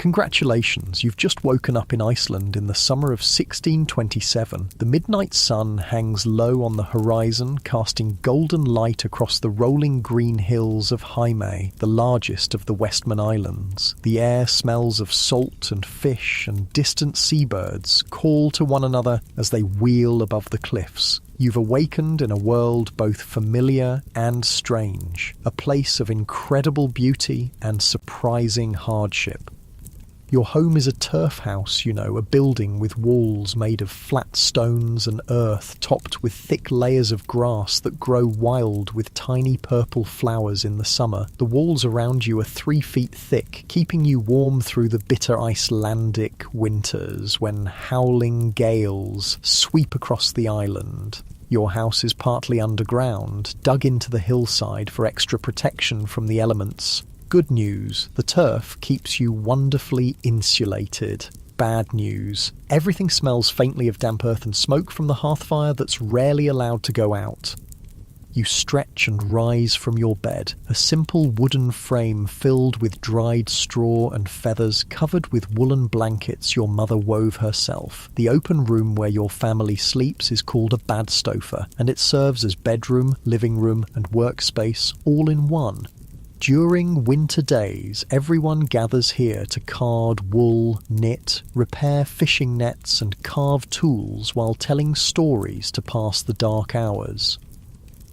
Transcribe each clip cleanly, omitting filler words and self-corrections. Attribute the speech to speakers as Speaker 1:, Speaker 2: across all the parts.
Speaker 1: Congratulations, you've just woken up in Iceland in the summer of 1627. The midnight sun hangs low on the horizon, casting golden light across the rolling green hills of Heimaey, the largest of the Westman Islands. The air smells of salt and fish, and distant seabirds call to one another as they wheel above the cliffs. You've awakened in a world both familiar and strange, a place of incredible beauty and surprising hardship. Your home is a turf house, a building with walls made of flat stones and earth topped with thick layers of grass that grow wild with tiny purple flowers in the summer. The walls around you are 3 feet thick, keeping you warm through the bitter Icelandic winters when howling gales sweep across the island. Your house is partly underground, dug into the hillside for extra protection from the elements. Good news, the turf keeps you wonderfully insulated. Bad news, everything smells faintly of damp earth and smoke from the hearth fire that's rarely allowed to go out. You stretch and rise from your bed, a simple wooden frame filled with dried straw and feathers covered with woolen blankets your mother wove herself. The open room where your family sleeps is called a badstofa, and it serves as bedroom, living room and workspace all in one. During winter days, everyone gathers here to card wool, knit, repair fishing nets and carve tools while telling stories to pass the dark hours.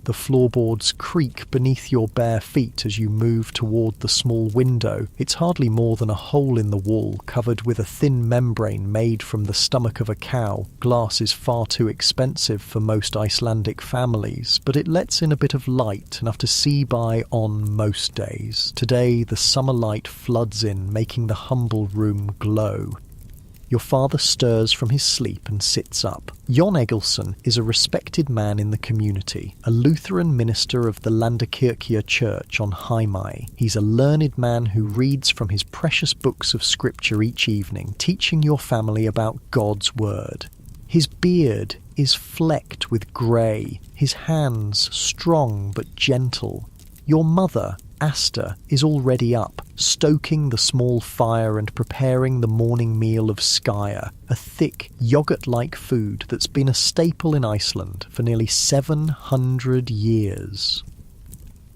Speaker 1: The floorboards creak beneath your bare feet as you move toward the small window. It's hardly more than a hole in the wall covered with a thin membrane made from the stomach of a cow. Glass is far too expensive for most Icelandic families, but it lets in a bit of light, enough to see by on most days. Today, the summer light floods in, making the humble room glow. Your father stirs from his sleep and sits up. Jon Egilson is a respected man in the community, a Lutheran minister of the Landakirkja Church on Heimaey. He's a learned man who reads from his precious books of scripture each evening, teaching your family about God's word. His beard is flecked with grey, his hands strong but gentle. Your mother, Asta, is already up, stoking the small fire and preparing the morning meal of skyer, a thick, yoghurt-like food that's been a staple in Iceland for nearly 700 years.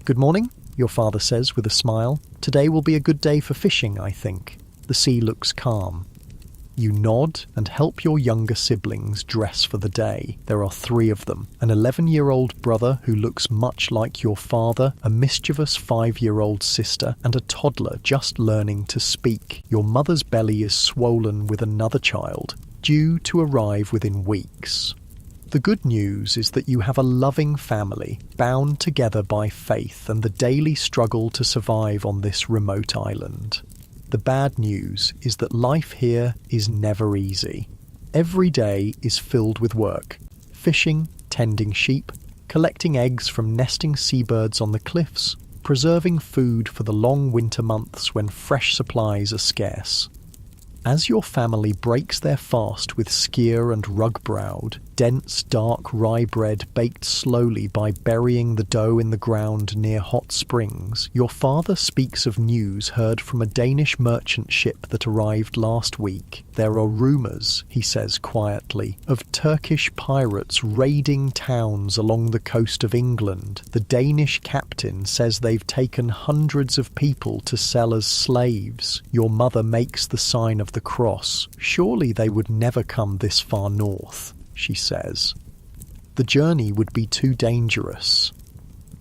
Speaker 1: "Good morning," your father says with a smile. "Today will be a good day for fishing, I think." The sea looks calm. You nod and help your younger siblings dress for the day. There are 3 of them. An 11-year-old brother who looks much like your father, a mischievous 5-year-old sister, and a toddler just learning to speak. Your mother's belly is swollen with another child, due to arrive within weeks. The good news is that you have a loving family, bound together by faith and the daily struggle to survive on this remote island. The bad news is that life here is never easy. Every day is filled with work. Fishing, tending sheep, collecting eggs from nesting seabirds on the cliffs, preserving food for the long winter months when fresh supplies are scarce. As your family breaks their fast with skyr and rugbrauð, dense, dark rye bread baked slowly by burying the dough in the ground near hot springs, your father speaks of news heard from a Danish merchant ship that arrived last week. There are rumours, he says quietly, of Turkish pirates raiding towns along the coast of England. The Danish captain says they've taken hundreds of people to sell as slaves. Your mother makes the sign of the cross. Surely they would never come this far north, she says. The journey would be too dangerous.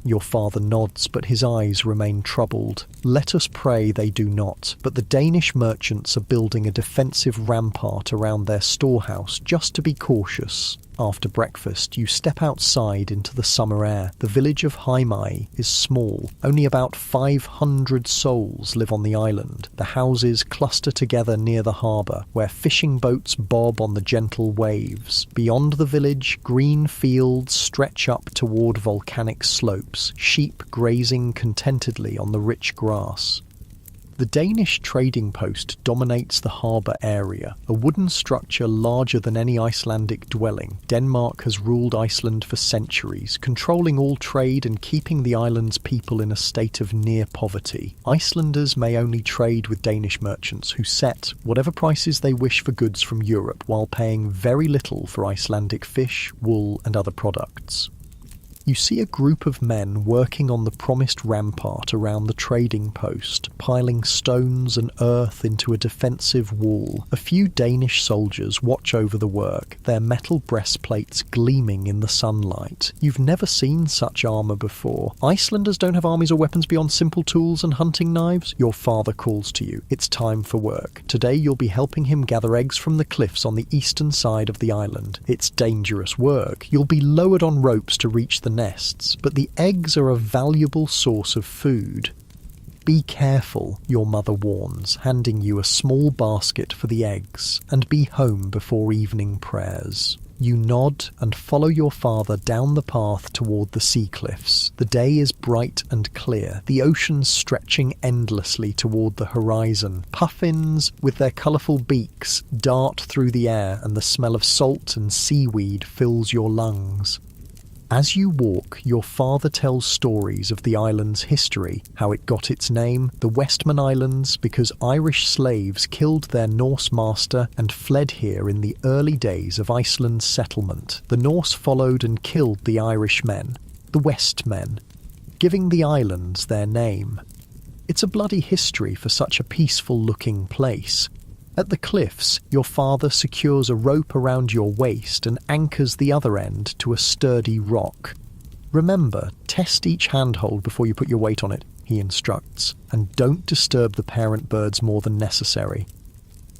Speaker 1: Your father nods, but his eyes remain troubled. Let us pray they do not. But the Danish merchants are building a defensive rampart around their storehouse just to be cautious. After breakfast, you step outside into the summer air. The village of Heimaey is small. Only about 500 souls live on the island. The houses cluster together near the harbour, where fishing boats bob on the gentle waves. Beyond the village, green fields stretch up toward volcanic slopes, sheep grazing contentedly on the rich grass. The Danish trading post dominates the harbour area, a wooden structure larger than any Icelandic dwelling. Denmark has ruled Iceland for centuries, controlling all trade and keeping the island's people in a state of near poverty. Icelanders may only trade with Danish merchants who set whatever prices they wish for goods from Europe while paying very little for Icelandic fish, wool and other products. You see a group of men working on the promised rampart around the trading post, piling stones and earth into a defensive wall. A few Danish soldiers watch over the work, their metal breastplates gleaming in the sunlight. You've never seen such armour before. Icelanders don't have armies or weapons beyond simple tools and hunting knives. Your father calls to you. It's time for work. Today you'll be helping him gather eggs from the cliffs on the eastern side of the island. It's dangerous work. You'll be lowered on ropes to reach the nests, but the eggs are a valuable source of food. Be careful, your mother warns, handing you a small basket for the eggs, and be home before evening prayers. You nod and follow your father down the path toward the sea cliffs. The day is bright and clear, the ocean stretching endlessly toward the horizon. Puffins, with their colourful beaks, dart through the air, and the smell of salt and seaweed fills your lungs. As you walk, your father tells stories of the island's history, how it got its name, the Westman Islands, because Irish slaves killed their Norse master and fled here in the early days of Iceland's settlement. The Norse followed and killed the Irish men, the Westmen, giving the islands their name. It's a bloody history for such a peaceful-looking place. At the cliffs, your father secures a rope around your waist and anchors the other end to a sturdy rock. Remember, test each handhold before you put your weight on it, he instructs, and don't disturb the parent birds more than necessary.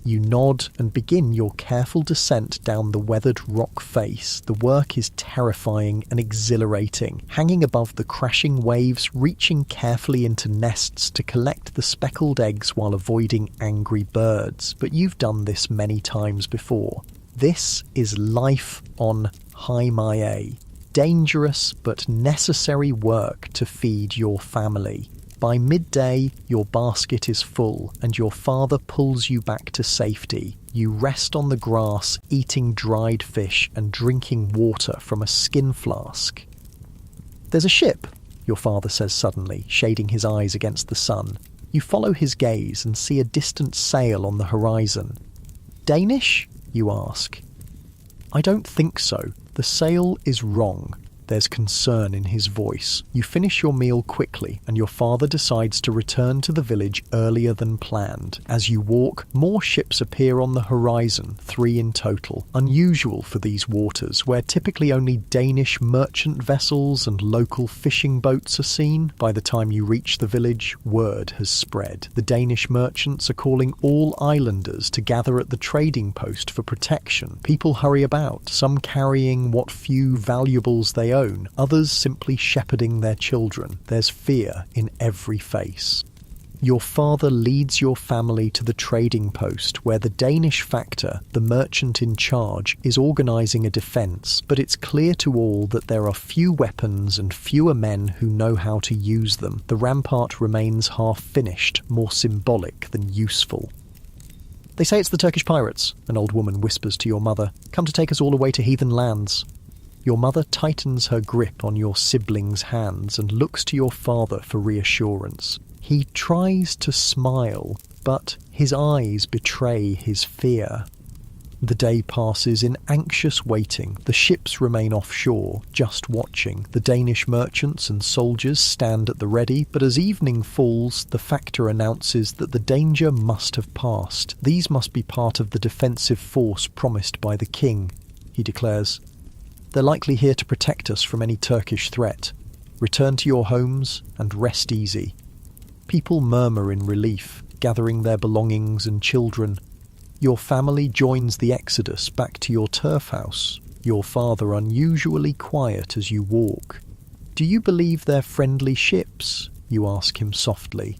Speaker 1: You nod and begin your careful descent down the weathered rock face. The work is terrifying and exhilarating, hanging above the crashing waves, reaching carefully into nests to collect the speckled eggs while avoiding angry birds. But you've done this many times before. This is life on Heimaey. Dangerous but necessary work to feed your family. By midday, your basket is full, and your father pulls you back to safety. You rest on the grass, eating dried fish and drinking water from a skin flask. "There's a ship," your father says suddenly, shading his eyes against the sun. You follow his gaze and see a distant sail on the horizon. "Danish?" you ask. "I don't think so. The sail is wrong." There's concern in his voice. You finish your meal quickly, and your father decides to return to the village earlier than planned. As you walk, more ships appear on the horizon, 3 in total. Unusual for these waters, where typically only Danish merchant vessels and local fishing boats are seen. By the time you reach the village, word has spread. The Danish merchants are calling all islanders to gather at the trading post for protection. People hurry about, some carrying what few valuables they own, others simply shepherding their children. There's fear in every face. Your father leads your family to the trading post where the Danish factor, the merchant in charge, is organising a defence, but it's clear to all that there are few weapons and fewer men who know how to use them. The rampart remains half-finished, more symbolic than useful. "They say it's the Turkish pirates," an old woman whispers to your mother, "come to take us all away to heathen lands." Your mother tightens her grip on your sibling's hands and looks to your father for reassurance. He tries to smile, but his eyes betray his fear. The day passes in anxious waiting. The ships remain offshore, just watching. The Danish merchants and soldiers stand at the ready, but as evening falls, the factor announces that the danger must have passed. "These must be part of the defensive force promised by the king," he declares. "They're likely here to protect us from any Turkish threat. Return to your homes and rest easy." People murmur in relief, gathering their belongings and children. Your family joins the exodus back to your turf house, your father unusually quiet as you walk. "Do you believe they're friendly ships?" you ask him softly.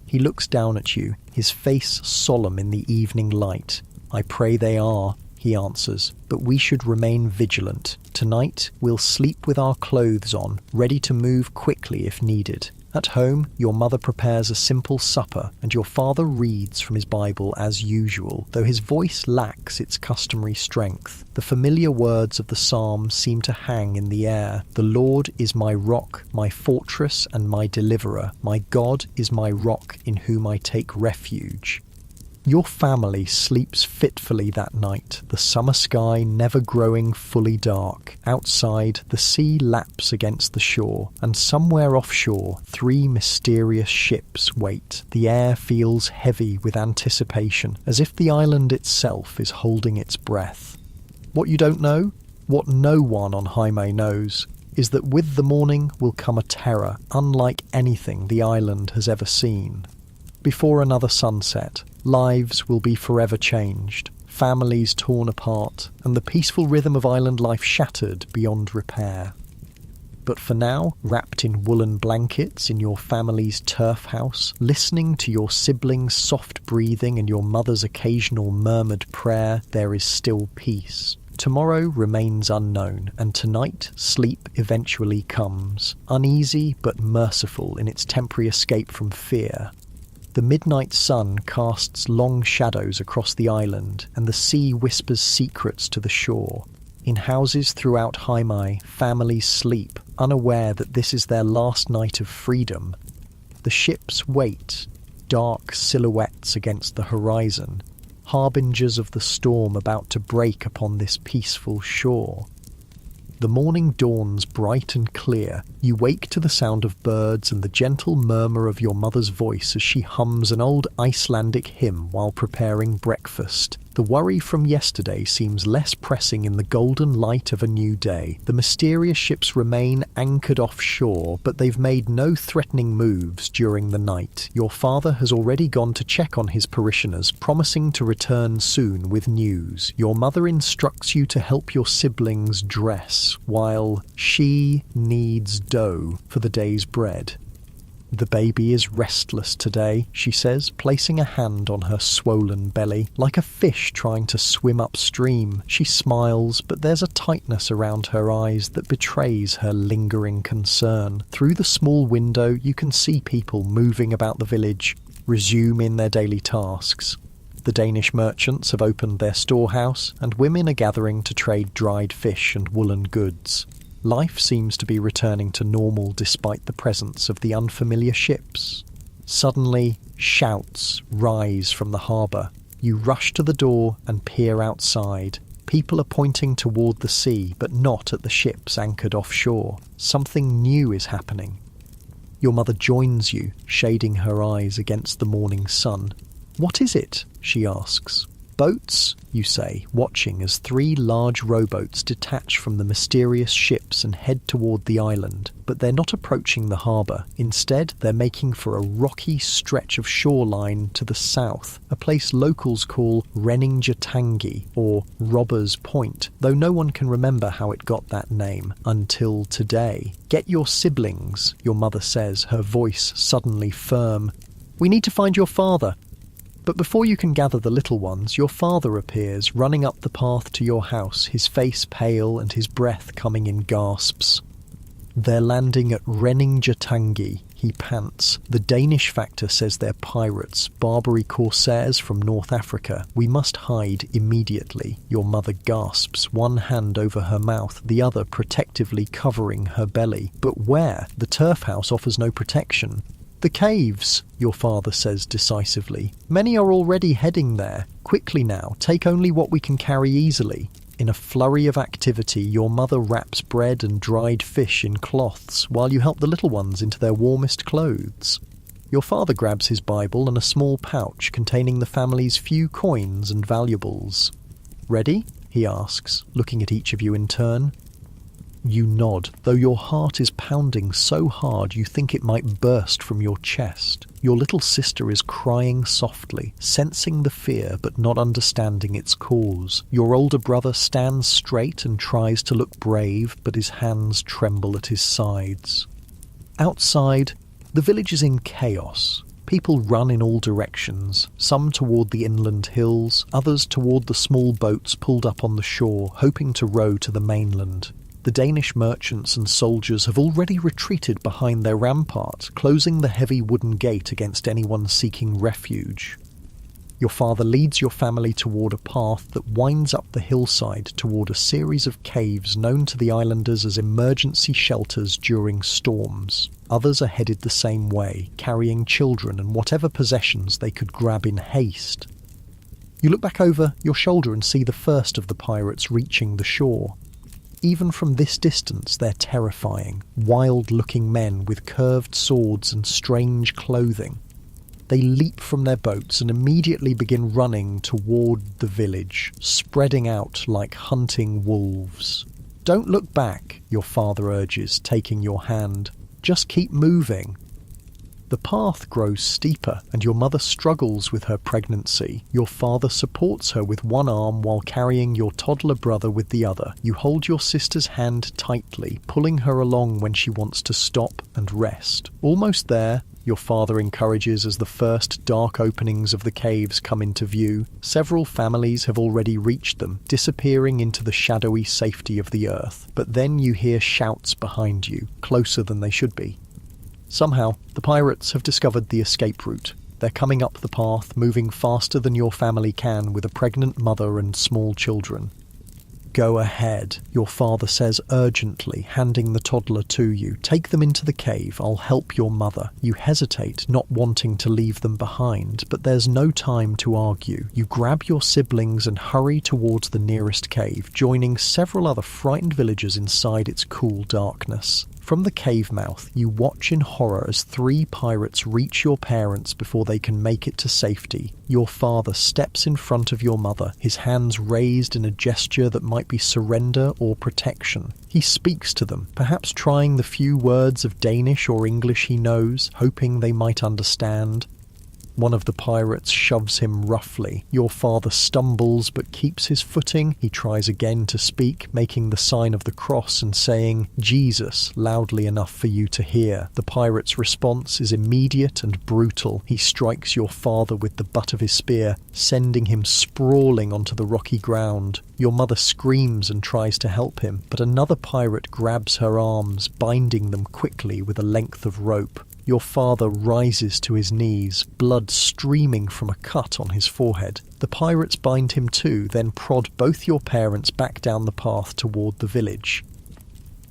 Speaker 1: He looks down at you, his face solemn in the evening light. "I pray they are," he answers, "but we should remain vigilant. Tonight we'll sleep with our clothes on, ready to move quickly if needed." At home, your mother prepares a simple supper and your father reads from his Bible as usual, though his voice lacks its customary strength. The familiar words of the psalm seem to hang in the air. The Lord is my rock, my fortress and my deliverer. My God is my rock in whom I take refuge. Your family sleeps fitfully that night, the summer sky never growing fully dark. Outside, the sea laps against the shore, and somewhere offshore, 3 mysterious ships wait. The air feels heavy with anticipation, as if the island itself is holding its breath. What you don't know, what no one on Jaime knows, is that with the morning will come a terror unlike anything the island has ever seen. Before another sunset, lives will be forever changed, families torn apart, and the peaceful rhythm of island life shattered beyond repair. But for now, wrapped in woolen blankets in your family's turf house, listening to your siblings' soft breathing and your mother's occasional murmured prayer, there is still peace. Tomorrow remains unknown, and tonight sleep eventually comes, uneasy but merciful in its temporary escape from fear. The midnight sun casts long shadows across the island, and the sea whispers secrets to the shore. In houses throughout Jaime, families sleep, unaware that this is their last night of freedom. The ships wait, dark silhouettes against the horizon, harbingers of the storm about to break upon this peaceful shore. The morning dawns bright and clear. You wake to the sound of birds and the gentle murmur of your mother's voice as she hums an old Icelandic hymn while preparing breakfast. The worry from yesterday seems less pressing in the golden light of a new day. The mysterious ships remain anchored offshore, but they've made no threatening moves during the night. Your father has already gone to check on his parishioners, promising to return soon with news. Your mother instructs you to help your siblings dress, while she kneads dough for the day's bread. The baby is restless today, she says, placing a hand on her swollen belly. Like a fish trying to swim upstream, she smiles, but there's a tightness around her eyes that betrays her lingering concern. Through the small window, you can see people moving about the village, resuming their daily tasks. The Danish merchants have opened their storehouse, and women are gathering to trade dried fish and woolen goods. Life seems to be returning to normal despite the presence of the unfamiliar ships. Suddenly, shouts rise from the harbour. You rush to the door and peer outside. People are pointing toward the sea, but not at the ships anchored offshore. Something new is happening. Your mother joins you, shading her eyes against the morning sun. "What is it?" she asks. "Boats," you say, watching as 3 large rowboats detach from the mysterious ships and head toward the island. But they're not approaching the harbour. Instead, they're making for a rocky stretch of shoreline to the south, a place locals call Reningjatangi, or Robber's Point, though no one can remember how it got that name until today. "Get your siblings," your mother says, her voice suddenly firm. "We need to find your father." But before you can gather the little ones, your father appears, running up the path to your house, his face pale and his breath coming in gasps. "They're landing at Reningjatangi," he pants. "The Danish factor says they're pirates, Barbary corsairs from North Africa. We must hide immediately." Your mother gasps, one hand over her mouth, the other protectively covering her belly. "But where? The turf house offers no protection." "The caves," your father says decisively. "Many are already heading there. Quickly now, take only what we can carry easily." In a flurry of activity, your mother wraps bread and dried fish in cloths, while you help the little ones into their warmest clothes. Your father grabs his Bible and a small pouch containing the family's few coins and valuables. "Ready?" he asks, looking at each of you in turn. You nod, though your heart is pounding so hard you think it might burst from your chest. Your little sister is crying softly, sensing the fear but not understanding its cause. Your older brother stands straight and tries to look brave, but his hands tremble at his sides. Outside, the village is in chaos. People run in all directions, some toward the inland hills, others toward the small boats pulled up on the shore, hoping to row to the mainland. The Danish merchants and soldiers have already retreated behind their rampart, closing the heavy wooden gate against anyone seeking refuge. Your father leads your family toward a path that winds up the hillside toward a series of caves known to the islanders as emergency shelters during storms. Others are headed the same way, carrying children and whatever possessions they could grab in haste. You look back over your shoulder and see the first of the pirates reaching the shore. Even from this distance, they're terrifying, wild-looking men with curved swords and strange clothing. They leap from their boats and immediately begin running toward the village, spreading out like hunting wolves. "Don't look back," your father urges, taking your hand. "Just keep moving." The path grows steeper, and your mother struggles with her pregnancy. Your father supports her with one arm while carrying your toddler brother with the other. You hold your sister's hand tightly, pulling her along when she wants to stop and rest. Almost there, your father encourages as the first dark openings of the caves come into view. Several families have already reached them, disappearing into the shadowy safety of the earth. But then you hear shouts behind you, closer than they should be. Somehow, the pirates have discovered the escape route. They're coming up the path, moving faster than your family can, with a pregnant mother and small children. "Go ahead," your father says urgently, handing the toddler to you. "Take them into the cave. I'll help your mother." You hesitate, not wanting to leave them behind, but there's no time to argue. You grab your siblings and hurry towards the nearest cave, joining several other frightened villagers inside its cool darkness. From the cave mouth, you watch in horror as 3 pirates reach your parents before they can make it to safety. Your father steps in front of your mother, his hands raised in a gesture that might be surrender or protection. He speaks to them, perhaps trying the few words of Danish or English he knows, hoping they might understand. One of the pirates shoves him roughly. Your father stumbles but keeps his footing. He tries again to speak, making the sign of the cross and saying, "Jesus," loudly enough for you to hear. The pirate's response is immediate and brutal. He strikes your father with the butt of his spear, sending him sprawling onto the rocky ground. Your mother screams and tries to help him, but another pirate grabs her arms, binding them quickly with a length of rope. Your father rises to his knees, blood streaming from a cut on his forehead. The pirates bind him too, then prod both your parents back down the path toward the village.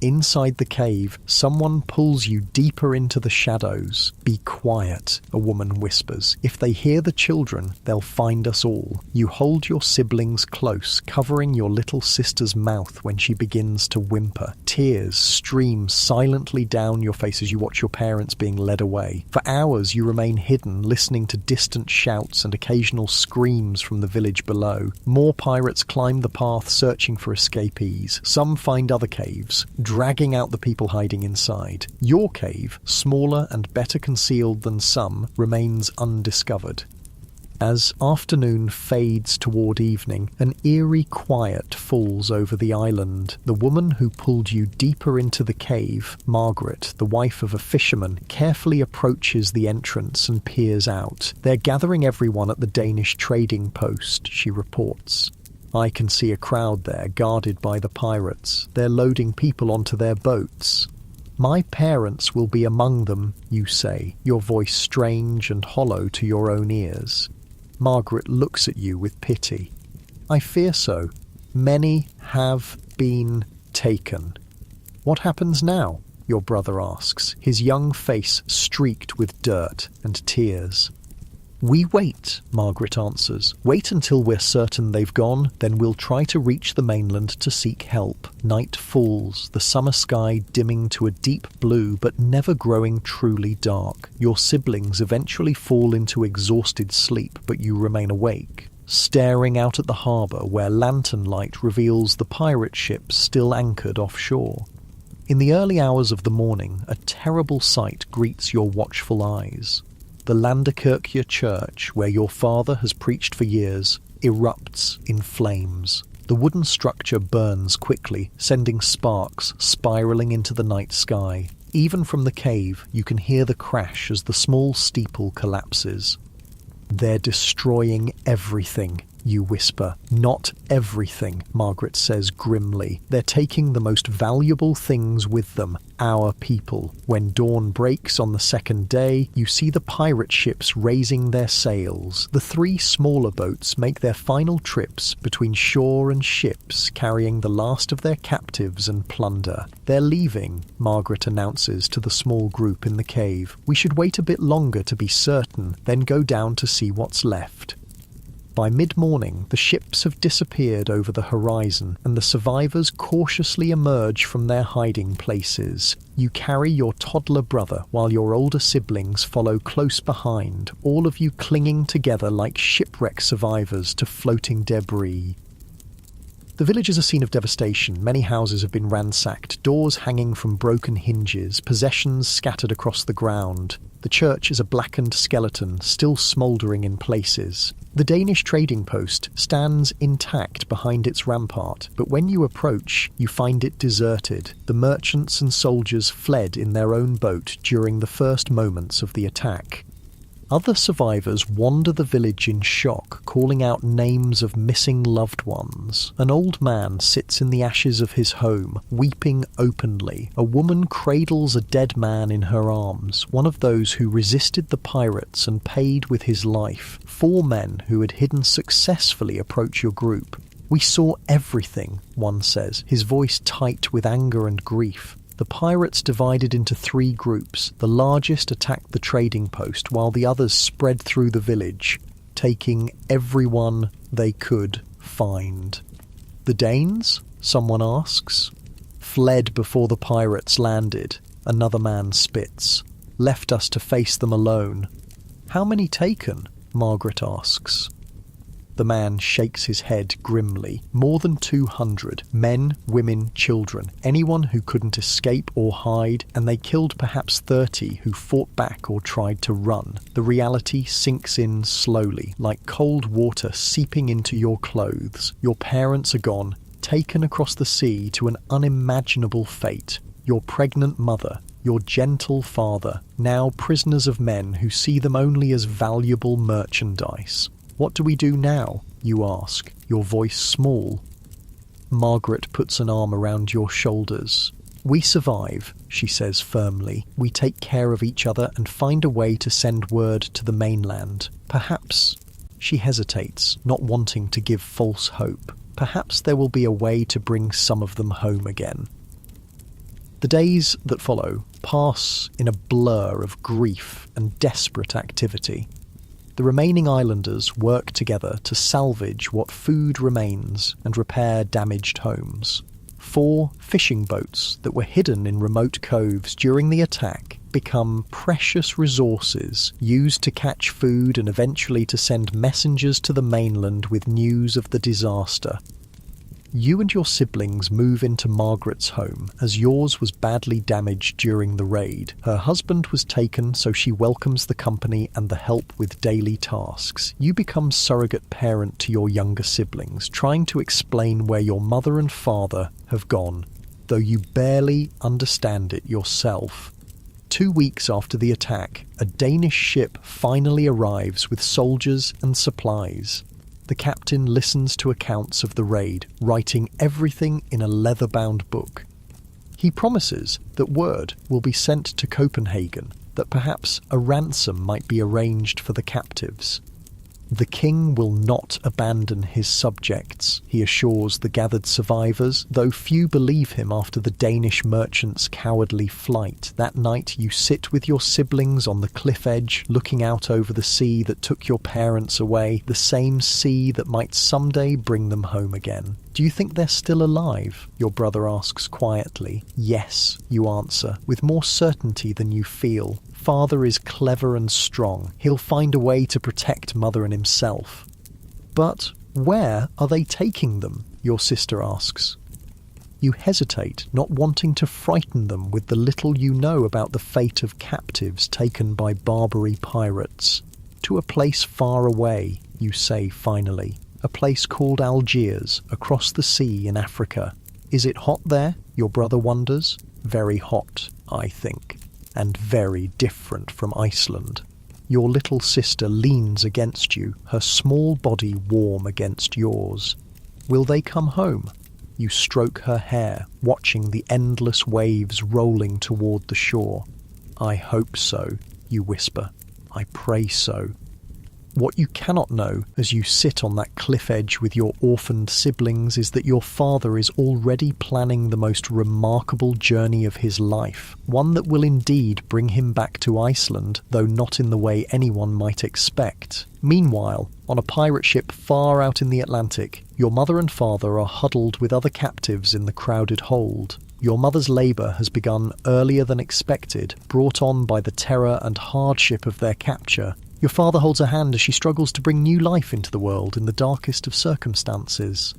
Speaker 1: Inside the cave, someone pulls you deeper into the shadows. "Be quiet," a woman whispers. "If they hear the children, they'll find us all." You hold your siblings close, covering your little sister's mouth when she begins to whimper. Tears stream silently down your face as you watch your parents being led away. For hours you remain hidden, listening to distant shouts and occasional screams from the village below. More pirates climb the path searching for escapees. Some find other caves, dragging out the people hiding inside. Your cave, smaller and better concealed than some, remains undiscovered. As afternoon fades toward evening, an eerie quiet falls over the island. The woman who pulled you deeper into the cave, Margaret, the wife of a fisherman, carefully approaches the entrance and peers out. "They're gathering everyone at the Danish trading post," she reports. "I can see a crowd there, guarded by the pirates. They're loading people onto their boats." "My parents will be among them," you say, your voice strange and hollow to your own ears. Margaret looks at you with pity. "I fear so. Many have been taken." "What happens now?" your brother asks, his young face streaked with dirt and tears. "We wait," Margaret answers. "Wait until we're certain they've gone, then we'll try to reach the mainland to seek help." Night falls, the summer sky dimming to a deep blue but never growing truly dark. Your siblings eventually fall into exhausted sleep, but you remain awake, staring out at the harbour where lantern light reveals the pirate ship still anchored offshore. In the early hours of the morning, a terrible sight greets your watchful eyes. The Landerkirkje church, where your father has preached for years, erupts in flames. The wooden structure burns quickly, sending sparks spiralling into the night sky. Even from the cave, you can hear the crash as the small steeple collapses. "They're destroying everything," you whisper. Not everything, Margaret says grimly. They're taking the most valuable things with them, our people. When dawn breaks on the second day, you see the pirate ships raising their sails. The 3 smaller boats make their final trips between shore and ships, carrying the last of their captives and plunder. They're leaving, Margaret announces to the small group in the cave. We should wait a bit longer to be certain, then go down to see what's left. By mid-morning, the ships have disappeared over the horizon, and the survivors cautiously emerge from their hiding places. You carry your toddler brother, while your older siblings follow close behind, all of you clinging together like shipwreck survivors to floating debris. The village is a scene of devastation. Many houses have been ransacked, doors hanging from broken hinges, possessions scattered across the ground. The church is a blackened skeleton, still smouldering in places. The Danish trading post stands intact behind its rampart, but when you approach, you find it deserted. The merchants and soldiers fled in their own boat during the first moments of the attack. Other survivors wander the village in shock, calling out names of missing loved ones. An old man sits in the ashes of his home, weeping openly. A woman cradles a dead man in her arms, one of those who resisted the pirates and paid with his life. 4 men who had hidden successfully approach your group. "We saw everything," one says, his voice tight with anger and grief. The pirates divided into 3 groups. The largest attacked the trading post, while the others spread through the village, taking everyone they could find. "The Danes?" someone asks. "Fled before the pirates landed," another man spits. "Left us to face them alone." "How many taken?" Margaret asks. The man shakes his head grimly. "More than 200. Men, women, children. Anyone who couldn't escape or hide, and they killed perhaps 30 who fought back or tried to run." The reality sinks in slowly, like cold water seeping into your clothes. Your parents are gone, taken across the sea to an unimaginable fate. Your pregnant mother, your gentle father, now prisoners of men who see them only as valuable merchandise. "What do we do now?" you ask, your voice small. Margaret puts an arm around your shoulders. "We survive," she says firmly. "We take care of each other and find a way to send word to the mainland. Perhaps," she hesitates, not wanting to give false hope, "perhaps there will be a way to bring some of them home again." The days that follow pass in a blur of grief and desperate activity. The remaining islanders work together to salvage what food remains and repair damaged homes. 4 fishing boats that were hidden in remote coves during the attack become precious resources used to catch food and eventually to send messengers to the mainland with news of the disaster. You and your siblings move into Margaret's home, as yours was badly damaged during the raid. Her husband was taken, so she welcomes the company and the help with daily tasks. You become surrogate parent to your younger siblings, trying to explain where your mother and father have gone, though you barely understand it yourself. 2 weeks after the attack, a Danish ship finally arrives with soldiers and supplies. The captain listens to accounts of the raid, writing everything in a leather-bound book. He promises that word will be sent to Copenhagen, that perhaps a ransom might be arranged for the captives. The king will not abandon his subjects, he assures the gathered survivors, though few believe him after the Danish merchant's cowardly flight. That night you sit with your siblings on the cliff edge, looking out over the sea that took your parents away, the same sea that might someday bring them home again. "Do you think they're still alive?" your brother asks quietly. "Yes," you answer, with more certainty than you feel. "Father is clever and strong. He'll find a way to protect mother and himself." "But where are they taking them?" your sister asks. You hesitate, not wanting to frighten them with the little you know about the fate of captives taken by Barbary pirates. "To a place far away," you say finally. "A place called Algiers, across the sea in Africa." "Is it hot there?" your brother wonders. "Very hot, I think. And very different from Iceland." Your little sister leans against you, her small body warm against yours. Will they come home? You stroke her hair, watching the endless waves rolling toward the shore. I hope so, you whisper. I pray so. What you cannot know as you sit on that cliff edge with your orphaned siblings is that your father is already planning the most remarkable journey of his life, one that will indeed bring him back to Iceland, though not in the way anyone might expect. Meanwhile, on a pirate ship far out in the Atlantic, your mother and father are huddled with other captives in the crowded hold. Your mother's labour has begun earlier than expected, brought on by the terror and hardship of their capture. Your father holds her hand as she struggles to bring new life into the world in the darkest of circumstances.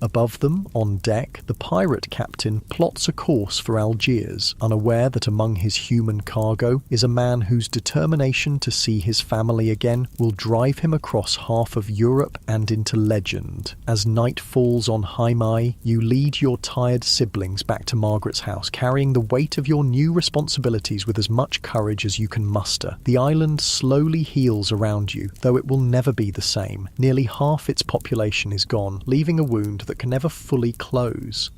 Speaker 1: Above them, on deck, the pirate captain plots a course for Algiers, unaware that among his human cargo is a man whose determination to see his family again will drive him across half of Europe and into legend. As night falls on Haimai, you lead your tired siblings back to Margaret's house, carrying the weight of your new responsibilities with as much courage as you can muster. The island slowly heals around you, though it will never be the same. Nearly half its population is gone, leaving a wound that can never fully close.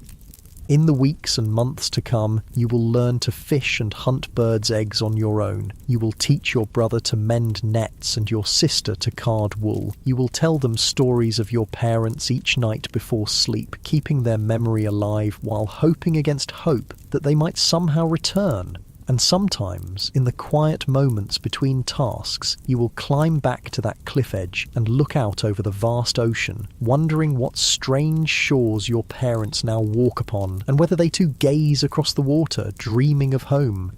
Speaker 1: In the weeks and months to come, you will learn to fish and hunt birds' eggs on your own. You will teach your brother to mend nets and your sister to card wool. You will tell them stories of your parents each night before sleep, keeping their memory alive while hoping against hope that they might somehow return. And sometimes, in the quiet moments between tasks, you will climb back to that cliff edge and look out over the vast ocean, wondering what strange shores your parents now walk upon, and whether they too gaze across the water, dreaming of home.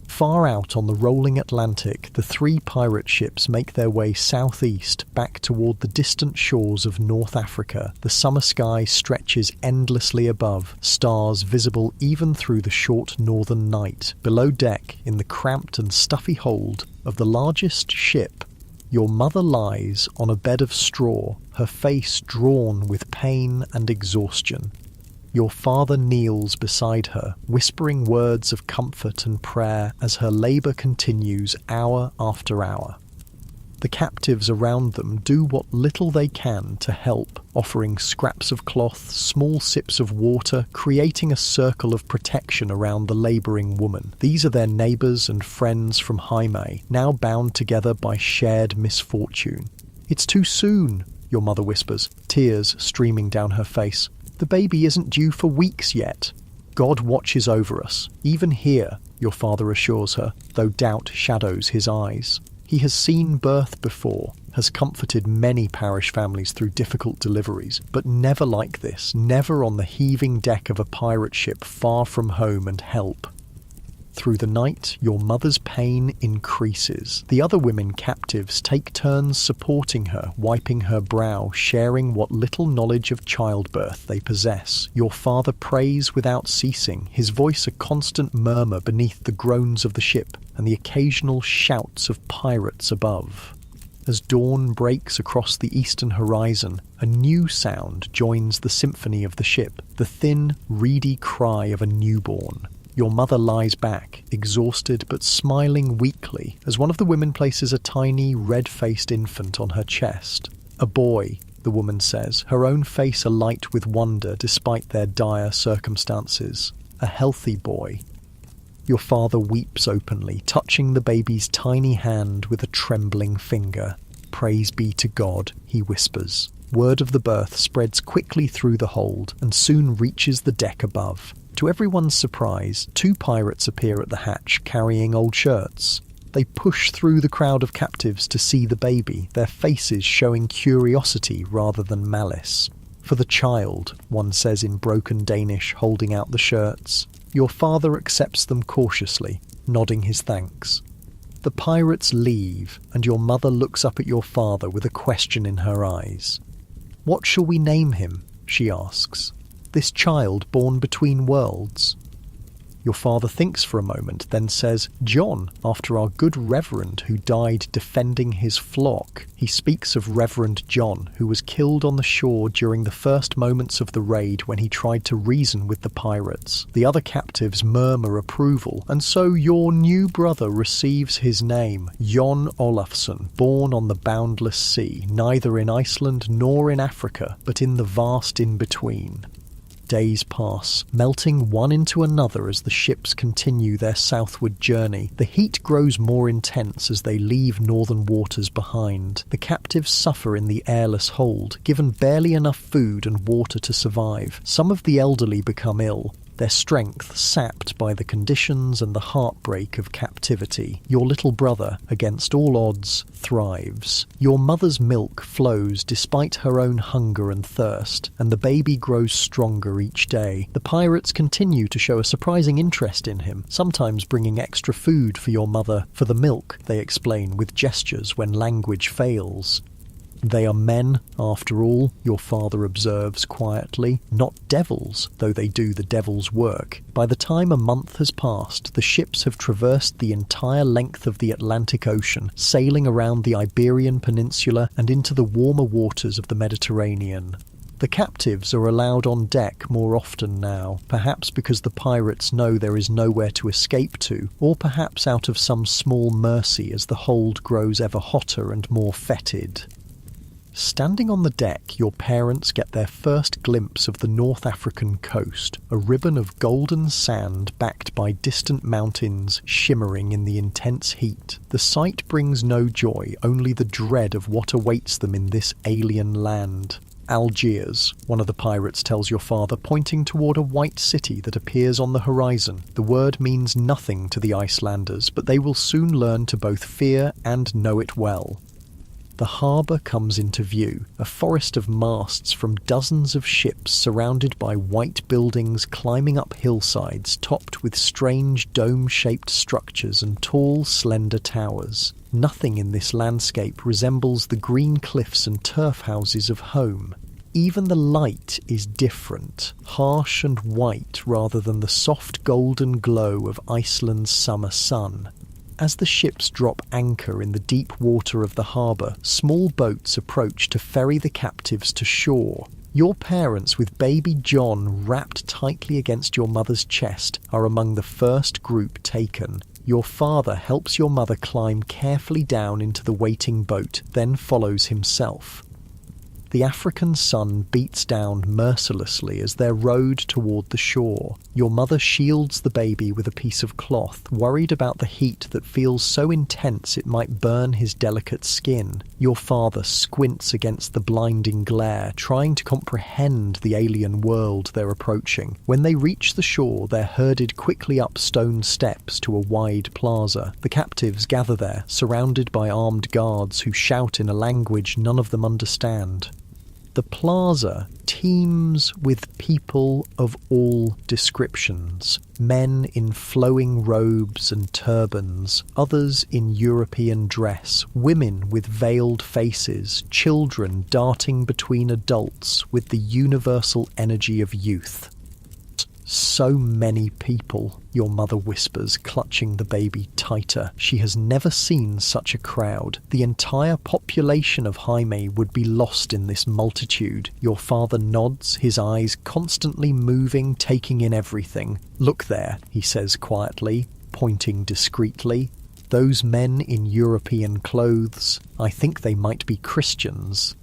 Speaker 1: Far out on the rolling Atlantic, the three pirate ships make their way southeast, back toward the distant shores of North Africa. The summer sky stretches endlessly above, stars visible even through the short northern night. Below deck, in the cramped and stuffy hold of the largest ship, your mother lies on a bed of straw, her face drawn with pain and exhaustion. Your father kneels beside her, whispering words of comfort and prayer as her labour continues hour after hour. The captives around them do what little they can to help, offering scraps of cloth, small sips of water, creating a circle of protection around the labouring woman. These are their neighbours and friends from Jaime, now bound together by shared misfortune. "It's too soon," your mother whispers, tears streaming down her face. "The baby isn't due for weeks yet." "God watches over us, even here," your father assures her, though doubt shadows his eyes. He has seen birth before, has comforted many parish families through difficult deliveries, but never like this, never on the heaving deck of a pirate ship far from home and help. Through the night, your mother's pain increases. The other women captives take turns supporting her, wiping her brow, sharing what little knowledge of childbirth they possess. Your father prays without ceasing, his voice a constant murmur beneath the groans of the ship and the occasional shouts of pirates above. As dawn breaks across the eastern horizon, a new sound joins the symphony of the ship, the thin, reedy cry of a newborn. Your mother lies back, exhausted but smiling weakly, as one of the women places a tiny, red-faced infant on her chest. "A boy," the woman says, her own face alight with wonder despite their dire circumstances. "A healthy boy." Your father weeps openly, touching the baby's tiny hand with a trembling finger. "Praise be to God," he whispers. Word of the birth spreads quickly through the hold and soon reaches the deck above. To everyone's surprise, two pirates appear at the hatch carrying old shirts. They push through the crowd of captives to see the baby, their faces showing curiosity rather than malice. "For the child," one says in broken Danish, holding out the shirts. Your father accepts them cautiously, nodding his thanks. The pirates leave, and your mother looks up at your father with a question in her eyes. "What shall we name him?" she asks. "This child born between worlds?" Your father thinks for a moment, then says, "John, after our good Reverend who died defending his flock." He speaks of Reverend John, who was killed on the shore during the first moments of the raid when he tried to reason with the pirates. The other captives murmur approval, and so your new brother receives his name, Jon Olafsson, born on the boundless sea, neither in Iceland nor in Africa, but in the vast in-between. Days pass, melting one into another as the ships continue their southward journey. The heat grows more intense as they leave northern waters behind. The captives suffer in the airless hold, given barely enough food and water to survive. Some of the elderly become ill, their strength sapped by the conditions and the heartbreak of captivity. Your little brother, against all odds, thrives. Your mother's milk flows despite her own hunger and thirst, and the baby grows stronger each day. The pirates continue to show a surprising interest in him, sometimes bringing extra food for your mother, for the milk, they explain with gestures when language fails. They are men, after all, your father observes quietly, not devils, though they do the devil's work. By the time a month has passed, the ships have traversed the entire length of the Atlantic Ocean, sailing around the Iberian Peninsula and into the warmer waters of the Mediterranean. The captives are allowed on deck more often now, perhaps because the pirates know there is nowhere to escape to, or perhaps out of some small mercy as the hold grows ever hotter and more fetid. Standing on the deck, your parents get their first glimpse of the North African coast, a ribbon of golden sand backed by distant mountains shimmering in the intense heat. The sight brings no joy, only the dread of what awaits them in this alien land. Algiers, one of the pirates tells your father, pointing toward a white city that appears on the horizon. The word means nothing to the Icelanders, but they will soon learn to both fear and know it well. The harbour comes into view, a forest of masts from dozens of ships surrounded by white buildings climbing up hillsides topped with strange dome-shaped structures and tall, slender towers. Nothing in this landscape resembles the green cliffs and turf houses of home. Even the light is different, harsh and white rather than the soft golden glow of Iceland's summer sun. As the ships drop anchor in the deep water of the harbour, small boats approach to ferry the captives to shore. Your parents, with baby John wrapped tightly against your mother's chest, are among the first group taken. Your father helps your mother climb carefully down into the waiting boat, then follows himself. The African sun beats down mercilessly as they're rowed toward the shore. Your mother shields the baby with a piece of cloth, worried about the heat that feels so intense it might burn his delicate skin. Your father squints against the blinding glare, trying to comprehend the alien world they're approaching. When they reach the shore, they're herded quickly up stone steps to a wide plaza. The captives gather there, surrounded by armed guards who shout in a language none of them understand. The plaza teems with people of all descriptions. Men in flowing robes and turbans, others in European dress, women with veiled faces, children darting between adults with the universal energy of youth. So many people, your mother whispers, clutching the baby tighter. She has never seen such a crowd. The entire population of Jaime would be lost in this multitude. Your father nods, his eyes constantly moving, taking in everything. "Look there," he says quietly, pointing discreetly. "Those men in European clothes, I think they might be Christians."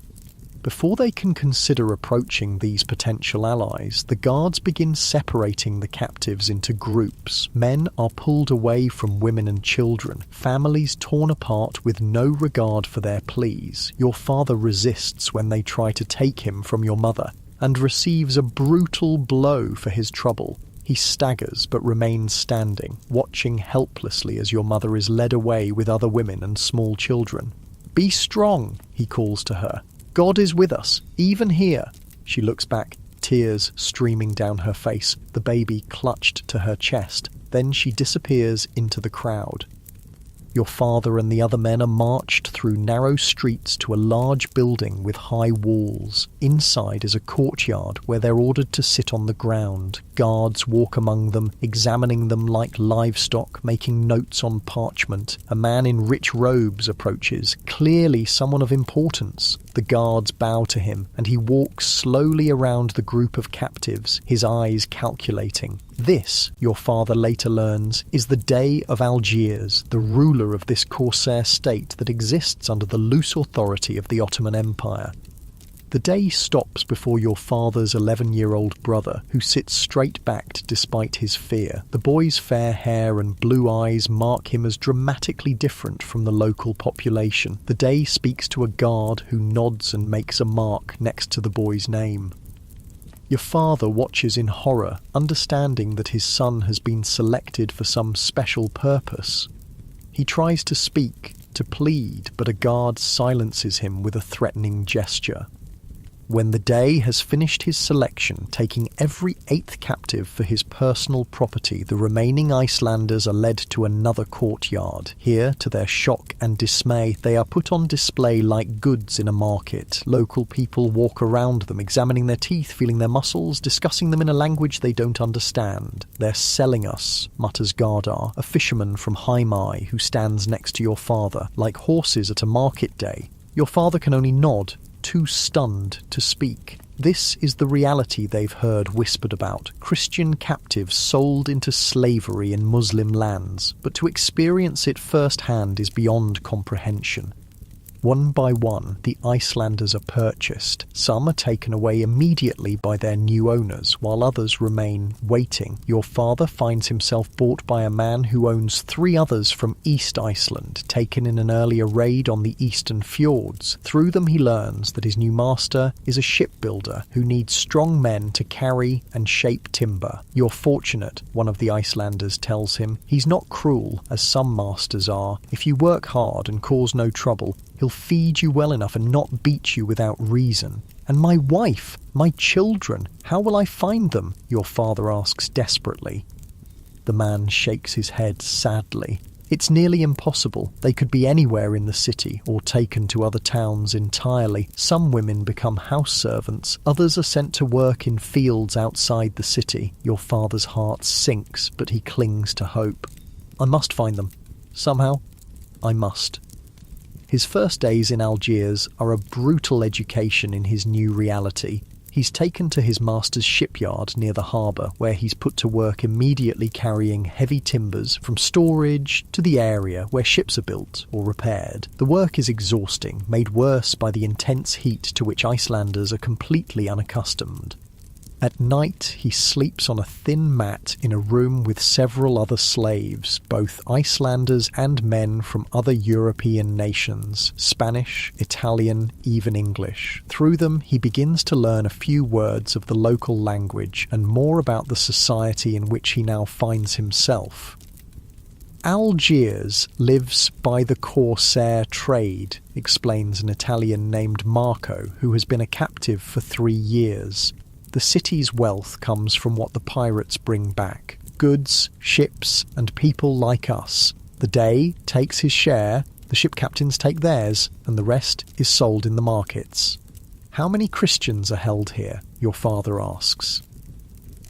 Speaker 1: Before they can consider approaching these potential allies, the guards begin separating the captives into groups. Men are pulled away from women and children, families torn apart with no regard for their pleas. Your father resists when they try to take him from your mother, and receives a brutal blow for his trouble. He staggers but remains standing, watching helplessly as your mother is led away with other women and small children. "Be strong," he calls to her. "God is with us, even here." She looks back, tears streaming down her face, the baby clutched to her chest. Then she disappears into the crowd. Your father and the other men are marched through narrow streets to a large building with high walls. Inside is a courtyard where they're ordered to sit on the ground. Guards walk among them, examining them like livestock, making notes on parchment. A man in rich robes approaches, clearly someone of importance. The guards bow to him, and he walks slowly around the group of captives, his eyes calculating. This, your father later learns, is the Dey of Algiers, the ruler of this corsair state that exists under the loose authority of the Ottoman Empire. The Dey stops before your father's 11-year-old brother, who sits straight-backed despite his fear. The boy's fair hair and blue eyes mark him as dramatically different from the local population. The Dey speaks to a guard who nods and makes a mark next to the boy's name. Your father watches in horror, understanding that his son has been selected for some special purpose. He tries to speak, to plead, but a guard silences him with a threatening gesture. When the Dey has finished his selection, taking every 8th captive for his personal property, the remaining Icelanders are led to another courtyard. Here, to their shock and dismay, they are put on display like goods in a market. Local people walk around them, examining their teeth, feeling their muscles, discussing them in a language they don't understand. "They're selling us," mutters Gardar, a fisherman from Haimai who stands next to your father, like horses at a market day. Your father can only nod, too stunned to speak. This is the reality they've heard whispered about, Christian captives sold into slavery in Muslim lands, but to experience it firsthand is beyond comprehension. One by one, the Icelanders are purchased. Some are taken away immediately by their new owners, while others remain waiting. Your father finds himself bought by a man who owns 3 others from East Iceland, taken in an earlier raid on the eastern fjords. Through them he learns that his new master is a shipbuilder who needs strong men to carry and shape timber. "You're fortunate," one of the Icelanders tells him. "He's not cruel, as some masters are. If you work hard and cause no trouble, he'll feed you well enough and not beat you without reason." "And my wife, my children, how will I find them?" your father asks desperately. The man shakes his head sadly. "It's nearly impossible. They could be anywhere in the city or taken to other towns entirely. Some women become house servants, others are sent to work in fields outside the city." Your father's heart sinks, but he clings to hope. "I must find them. Somehow, I must." His first days in Algiers are a brutal education in his new reality. He's taken to his master's shipyard near the harbour, where he's put to work immediately carrying heavy timbers from storage to the area where ships are built or repaired. The work is exhausting, made worse by the intense heat to which Icelanders are completely unaccustomed. At night, he sleeps on a thin mat in a room with several other slaves, both Icelanders and men from other European nations, Spanish, Italian, even English. Through them, he begins to learn a few words of the local language and more about the society in which he now finds himself. "Algiers lives by the corsair trade," explains an Italian named Marco, who has been a captive for 3 years. "The city's wealth comes from what the pirates bring back. Goods, ships, and people like us. The Dey takes his share, the ship captains take theirs, and the rest is sold in the markets." "How many Christians are held here?" your father asks.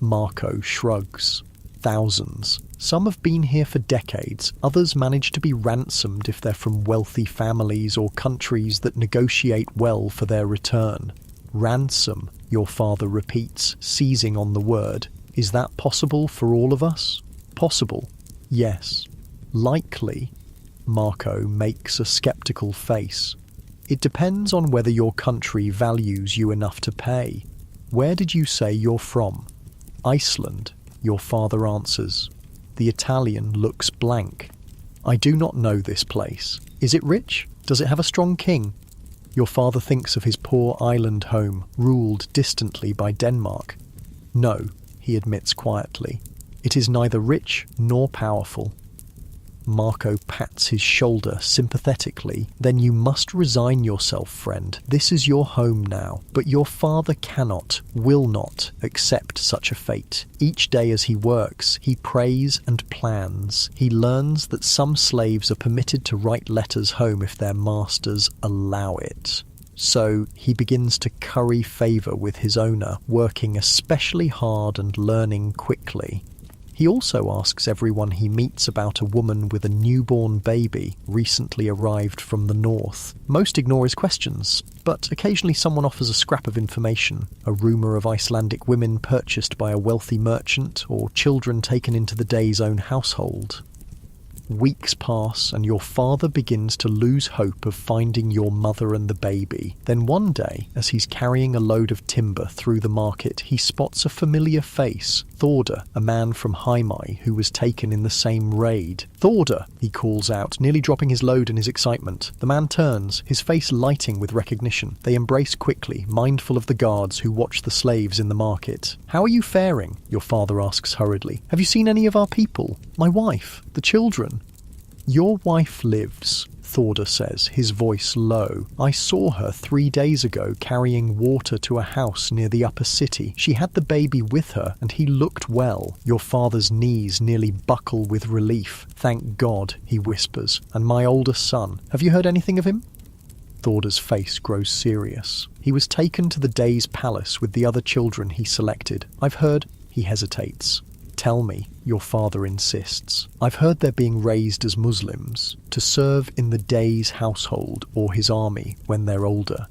Speaker 1: Marco shrugs. "Thousands. Some have been here for decades, others manage to be ransomed if they're from wealthy families or countries that negotiate well for their return." "Ransom," your father repeats, seizing on the word. "Is that possible for all of us?" "Possible, yes. Likely." Marco makes a skeptical face. "It depends on whether your country values you enough to pay. Where did you say you're from?" "Iceland," your father answers. The Italian looks blank. "I do not know this place. Is it rich? Does it have a strong king?" Your father thinks of his poor island home, ruled distantly by Denmark. "No," he admits quietly. "It is neither rich nor powerful." Marco pats his shoulder sympathetically. "Then you must resign yourself, friend. This is your home now. But your father cannot, will not, accept such a fate. Each day as he works, he prays and plans. He learns that some slaves are permitted to write letters home if their masters allow it." So he begins to curry favour with his owner, working especially hard and learning quickly. He also asks everyone he meets about a woman with a newborn baby recently arrived from the north. Most ignore his questions, but occasionally someone offers a scrap of information, a rumour of Icelandic women purchased by a wealthy merchant or children taken into the day's own household. Weeks pass and your father begins to lose hope of finding your mother and the baby. Then one day, as he's carrying a load of timber through the market, he spots a familiar face, Thorda, a man from Heimaey who was taken in the same raid. "Thorda," he calls out, nearly dropping his load in his excitement. The man turns, his face lighting with recognition. They embrace quickly, mindful of the guards who watch the slaves in the market. "How are you faring?" your father asks hurriedly. "Have you seen any of our people? My wife? The children?" "Your wife lives," Thorda says, his voice low. "I saw her 3 days ago carrying water to a house near the upper city. She had the baby with her, and he looked well." Your father's knees nearly buckle with relief. "Thank God," he whispers. "And my older son, have you heard anything of him?" Thorda's face grows serious. "He was taken to the Day's palace with the other children he selected. I've heard..." He hesitates. "Tell me," your father insists. "I've heard they're being raised as Muslims, to serve in the Day's household or his army when they're older."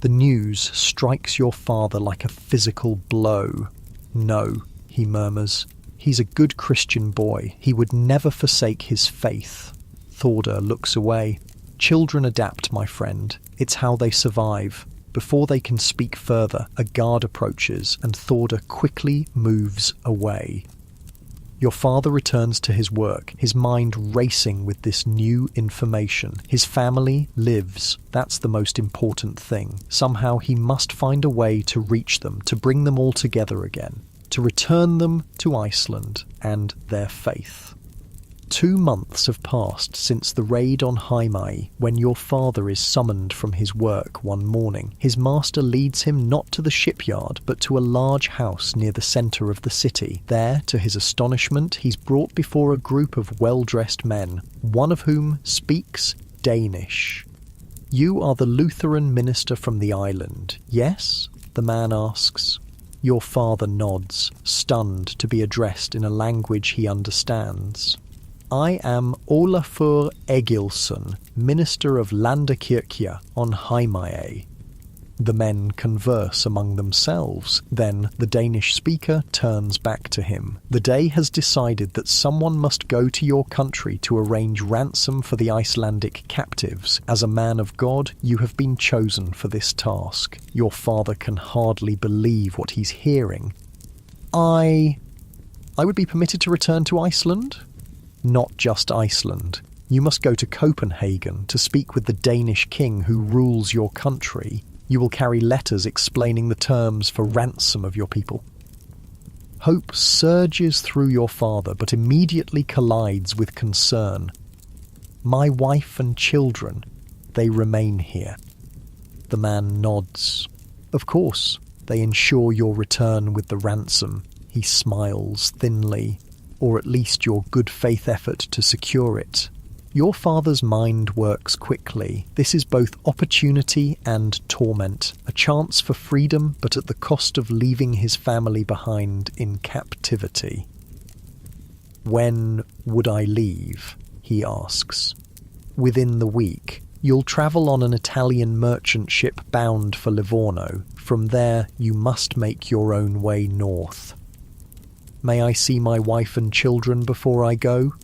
Speaker 1: The news strikes your father like a physical blow. "No," he murmurs. "He's a good Christian boy. He would never forsake his faith." Thorda looks away. "Children adapt, my friend. It's how they survive." Before they can speak further, a guard approaches and Thorda quickly moves away. Your father returns to his work, his mind racing with this new information. His family lives. That's the most important thing. Somehow he must find a way to reach them, to bring them all together again, to return them to Iceland and their faith. 2 months have passed since the raid on Heimaey, when your father is summoned from his work one morning. His master leads him not to the shipyard, but to a large house near the centre of the city. There, to his astonishment, he's brought before a group of well-dressed men, one of whom speaks Danish. "You are the Lutheran minister from the island, yes?" the man asks. Your father nods, stunned to be addressed in a language he understands. "I am Olafur Egilsson, minister of Landakirkja on Heimaey." The men converse among themselves. Then the Danish speaker turns back to him. "The Day has decided that someone must go to your country to arrange ransom for the Icelandic captives. As a man of God, you have been chosen for this task." Your father can hardly believe what he's hearing. I would be permitted to return to Iceland?" "Not just Iceland. You must go to Copenhagen to speak with the Danish king who rules your country. You will carry letters explaining the terms for ransom of your people." Hope surges through your father, but immediately collides with concern. "My wife and children, they remain here." The man nods. "Of course, they ensure your return with the ransom." He smiles thinly. "Or at least your good faith effort to secure it." Your father's mind works quickly. This is both opportunity and torment, a chance for freedom, but at the cost of leaving his family behind in captivity. "When would I leave?" he asks. "Within the week. You'll travel on an Italian merchant ship bound for Livorno. From there, you must make your own way north." "May I see my wife and children before I go?"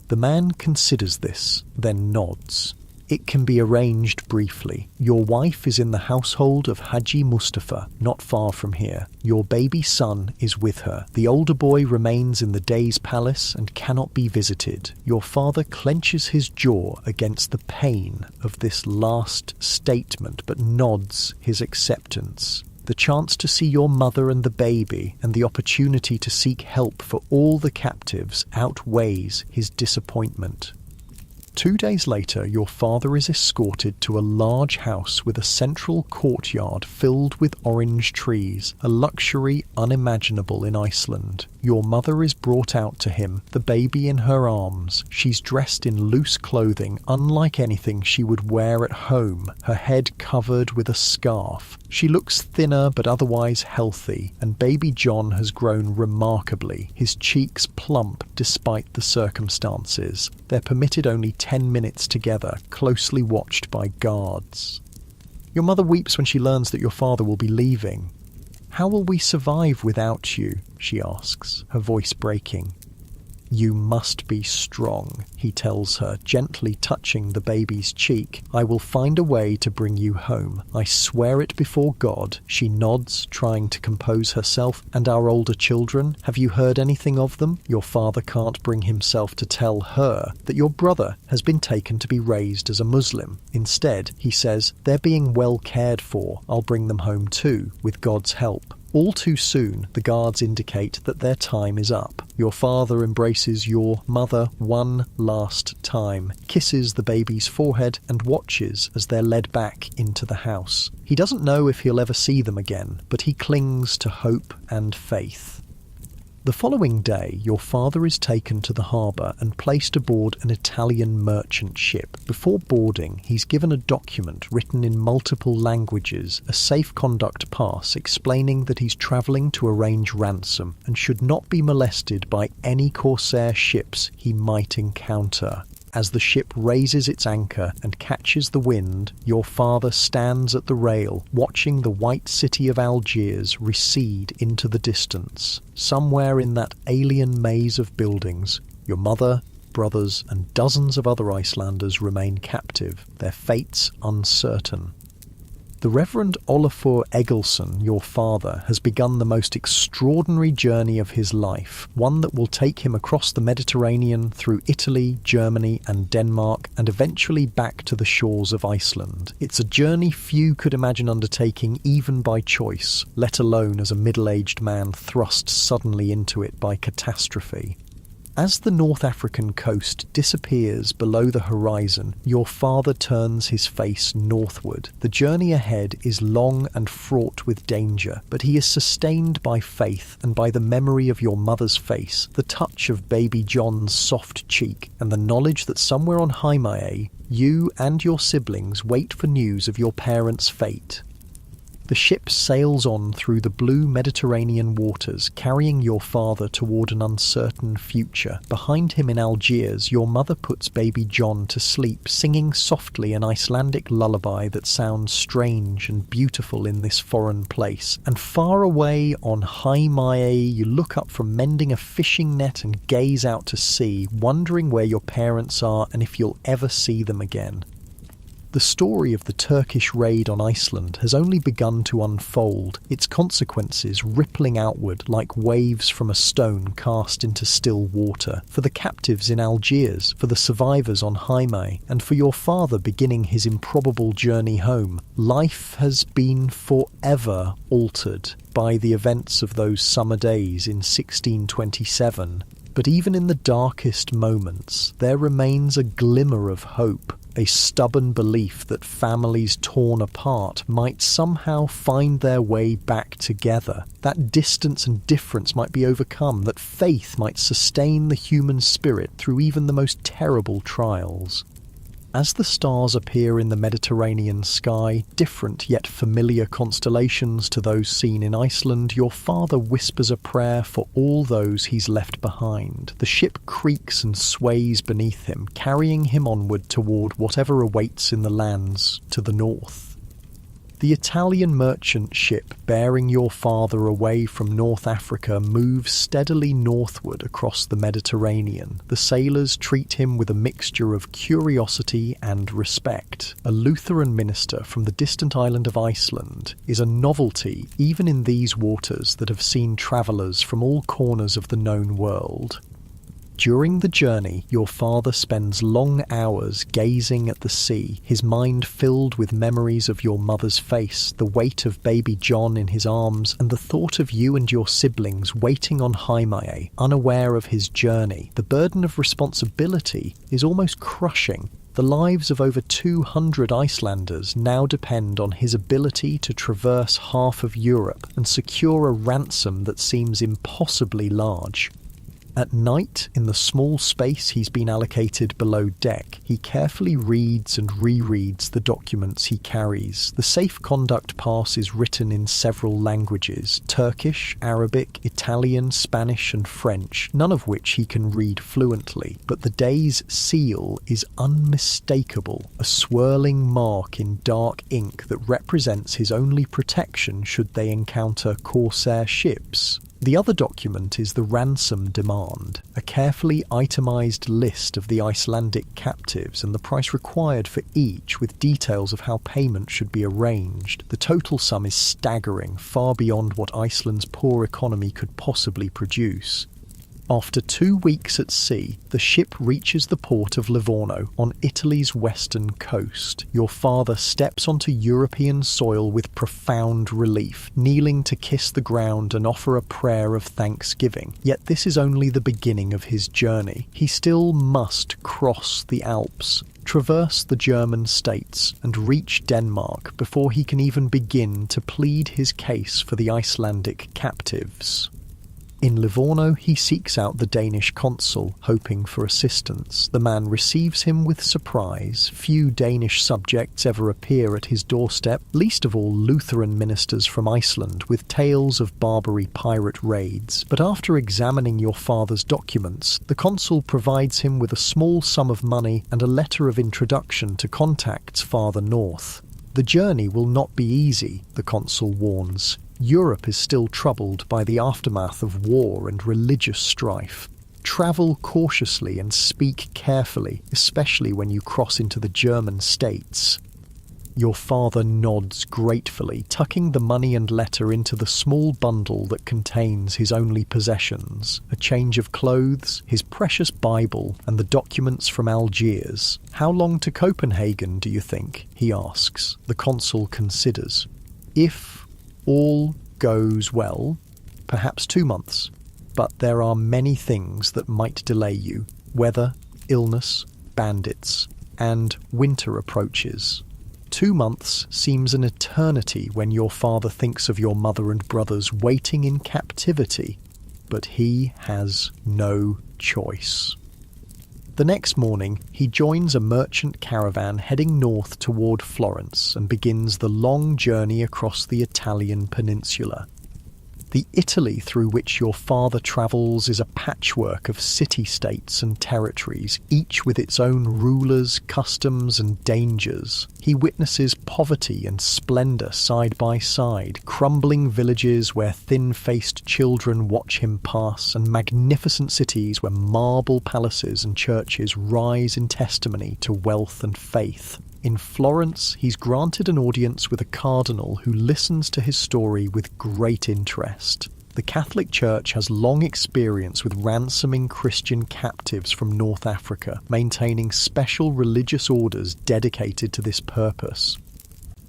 Speaker 1: The man considers this, then nods. "It can be arranged briefly. Your wife is in the household of Haji Mustafa, not far from here. Your baby son is with her. The older boy remains in the Day's palace and cannot be visited." Your father clenches his jaw against the pain of this last statement, but nods his acceptance. The chance to see your mother and the baby and the opportunity to seek help for all the captives outweighs his disappointment. 2 days later, your father is escorted to a large house with a central courtyard filled with orange trees, a luxury unimaginable in Iceland. Your mother is brought out to him, the baby in her arms. She's dressed in loose clothing, unlike anything she would wear at home, her head covered with a scarf. She looks thinner but otherwise healthy, and baby John has grown remarkably, his cheeks plump despite the circumstances. They're permitted only 10 minutes together, closely watched by guards. Your mother weeps when she learns that your father will be leaving. "How will we survive without you?" she asks, her voice breaking. "You must be strong," he tells her, gently touching the baby's cheek. "I will find a way to bring you home. I swear it before God." She nods, trying to compose herself. "And our older children? Have you heard anything of them?" Your father can't bring himself to tell her that your brother has been taken to be raised as a Muslim. Instead, he says, "They're being well cared for. I'll bring them home too, with God's help." All too soon, the guards indicate that their time is up. Your father embraces your mother one last time, kisses the baby's forehead, and watches as they're led back into the house. He doesn't know if he'll ever see them again, but he clings to hope and faith. The following day, your father is taken to the harbour and placed aboard an Italian merchant ship. Before boarding, he's given a document written in multiple languages, a safe conduct pass explaining that he's travelling to arrange ransom and should not be molested by any corsair ships he might encounter. As the ship raises its anchor and catches the wind, your father stands at the rail, watching the white city of Algiers recede into the distance. Somewhere in that alien maze of buildings, your mother, brothers, and dozens of other Icelanders remain captive, their fates uncertain. The Reverend Olafur Egilson, your father, has begun the most extraordinary journey of his life, one that will take him across the Mediterranean, through Italy, Germany, and Denmark, and eventually back to the shores of Iceland. It's a journey few could imagine undertaking even by choice, let alone as a middle-aged man thrust suddenly into it by catastrophe. As the North African coast disappears below the horizon, your father turns his face northward. The journey ahead is long and fraught with danger, but he is sustained by faith and by the memory of your mother's face, the touch of baby John's soft cheek, and the knowledge that somewhere on Heimaey, you and your siblings wait for news of your parents' fate. The ship sails on through the blue Mediterranean waters, carrying your father toward an uncertain future. Behind him in Algiers, your mother puts baby John to sleep, singing softly an Icelandic lullaby that sounds strange and beautiful in this foreign place. And far away on Heimaey, you look up from mending a fishing net and gaze out to sea, wondering where your parents are and if you'll ever see them again. The story of the Turkish raid on Iceland has only begun to unfold, its consequences rippling outward like waves from a stone cast into still water, for the captives in Algiers, for the survivors on Heimaey, and for your father beginning his improbable journey home. Life has been forever altered by the events of those summer days in 1627. But even in the darkest moments, there remains a glimmer of hope. A stubborn belief that families torn apart might somehow find their way back together, that distance and difference might be overcome, that faith might sustain the human spirit through even the most terrible trials. As the stars appear in the Mediterranean sky, different yet familiar constellations to those seen in Iceland, your father whispers a prayer for all those he's left behind. The ship creaks and sways beneath him, carrying him onward toward whatever awaits in the lands to the north. The Italian merchant ship bearing your father away from North Africa moves steadily northward across the Mediterranean. The sailors treat him with a mixture of curiosity and respect. A Lutheran minister from the distant island of Iceland is a novelty even in these waters that have seen travellers from all corners of the known world. During the journey, your father spends long hours gazing at the sea, his mind filled with memories of your mother's face, the weight of baby John in his arms, and the thought of you and your siblings waiting on Himae, unaware of his journey. The burden of responsibility is almost crushing. The lives of over 200 Icelanders now depend on his ability to traverse half of Europe and secure a ransom that seems impossibly large. At night, in the small space he's been allocated below deck, he carefully reads and rereads the documents he carries. The safe conduct pass is written in several languages: Turkish, Arabic, Italian, Spanish and French, none of which he can read fluently. But the day's seal is unmistakable, a swirling mark in dark ink that represents his only protection should they encounter corsair ships. The other document is the ransom demand, a carefully itemised list of the Icelandic captives and the price required for each, with details of how payment should be arranged. The total sum is staggering, far beyond what Iceland's poor economy could possibly produce. After 2 weeks at sea, the ship reaches the port of Livorno on Italy's western coast. Your father steps onto European soil with profound relief, kneeling to kiss the ground and offer a prayer of thanksgiving. Yet this is only the beginning of his journey. He still must cross the Alps, traverse the German states, and reach Denmark before he can even begin to plead his case for the Icelandic captives. In Livorno, he seeks out the Danish consul, hoping for assistance. The man receives him with surprise. Few Danish subjects ever appear at his doorstep, least of all Lutheran ministers from Iceland, with tales of Barbary pirate raids. But after examining your father's documents, the consul provides him with a small sum of money and a letter of introduction to contacts farther north. The journey will not be easy, the consul warns. Europe is still troubled by the aftermath of war and religious strife. Travel cautiously and speak carefully, especially when you cross into the German states. Your father nods gratefully, tucking the money and letter into the small bundle that contains his only possessions: a change of clothes, his precious Bible, and the documents from Algiers. "How long to Copenhagen, do you think?" he asks. The consul considers. "If all goes well, perhaps 2 months, but there are many things that might delay you: weather, illness, bandits, and winter approaches." 2 months seems an eternity when your father thinks of your mother and brothers waiting in captivity, but he has no choice. The next morning, he joins a merchant caravan heading north toward Florence and begins the long journey across the Italian peninsula. The Italy through which your father travels is a patchwork of city-states and territories, each with its own rulers, customs and dangers. He witnesses poverty and splendour side by side, crumbling villages where thin-faced children watch him pass, and magnificent cities where marble palaces and churches rise in testimony to wealth and faith. In Florence, he's granted an audience with a cardinal who listens to his story with great interest. The Catholic Church has long experience with ransoming Christian captives from North Africa, maintaining special religious orders dedicated to this purpose.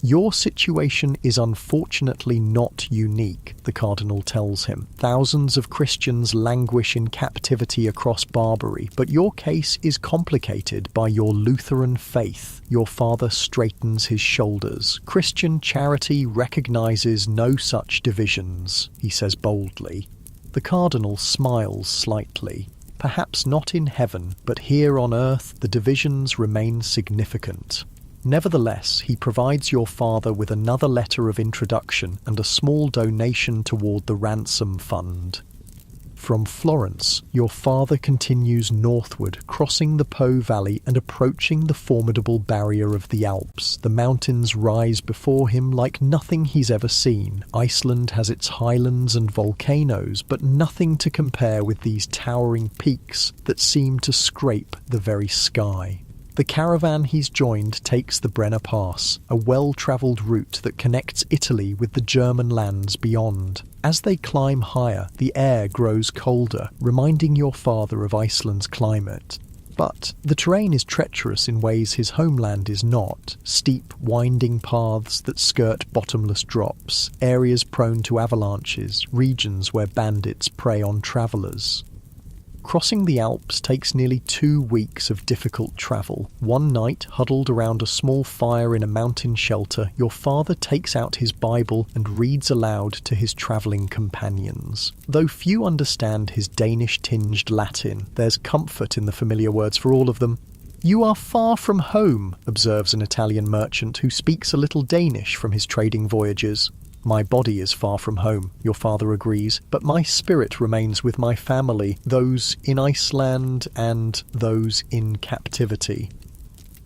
Speaker 1: "Your situation is unfortunately not unique," the cardinal tells him. "Thousands of Christians languish in captivity across Barbary, but your case is complicated by your Lutheran faith." Your father straightens his shoulders. "Christian charity recognizes no such divisions," he says boldly. The cardinal smiles slightly. "Perhaps not in heaven, but here on earth the divisions remain significant." Nevertheless, he provides your father with another letter of introduction and a small donation toward the ransom fund. From Florence, your father continues northward, crossing the Po Valley and approaching the formidable barrier of the Alps. The mountains rise before him like nothing he's ever seen. Iceland has its highlands and volcanoes, but nothing to compare with these towering peaks that seem to scrape the very sky. The caravan he's joined takes the Brenner Pass, a well-travelled route that connects Italy with the German lands beyond. As they climb higher, the air grows colder, reminding your father of Iceland's climate. But the terrain is treacherous in ways his homeland is not. Steep, winding paths that skirt bottomless drops, areas prone to avalanches, regions where bandits prey on travellers. Crossing the Alps takes nearly 2 weeks of difficult travel. One night, huddled around a small fire in a mountain shelter, your father takes out his Bible and reads aloud to his travelling companions. Though few understand his Danish-tinged Latin, there's comfort in the familiar words for all of them. "You are far from home," observes an Italian merchant who speaks a little Danish from his trading voyages. "My body is far from home," your father agrees, "but my spirit remains with my family, those in Iceland and those in captivity."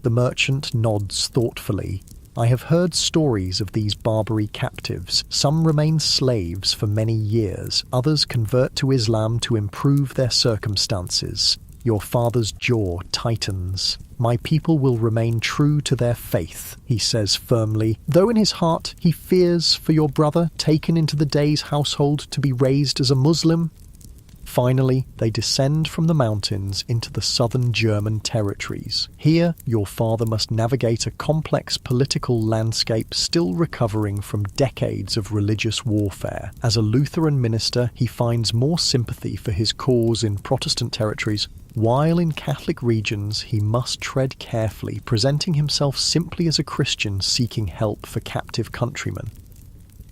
Speaker 1: The merchant nods thoughtfully. "I have heard stories of these Barbary captives. Some remain slaves for many years, others convert to Islam to improve their circumstances." Your father's jaw tightens. "My people will remain true to their faith," he says firmly, though in his heart he fears for your brother, taken into the day's household to be raised as a Muslim. Finally, they descend from the mountains into the southern German territories. Here, your father must navigate a complex political landscape still recovering from decades of religious warfare. As a Lutheran minister, he finds more sympathy for his cause in Protestant territories, while in Catholic regions he must tread carefully, presenting himself simply as a Christian seeking help for captive countrymen.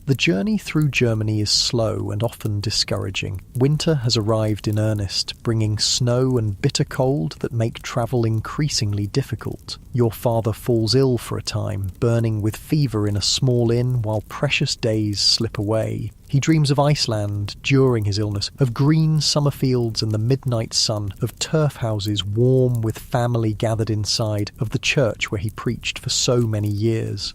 Speaker 1: The journey through Germany is slow and often discouraging. Winter has arrived in earnest, bringing snow and bitter cold that make travel increasingly difficult. Your father falls ill for a time, burning with fever in a small inn while precious days slip away. He dreams of Iceland during his illness, of green summer fields and the midnight sun, of turf houses warm with family gathered inside, of the church where he preached for so many years.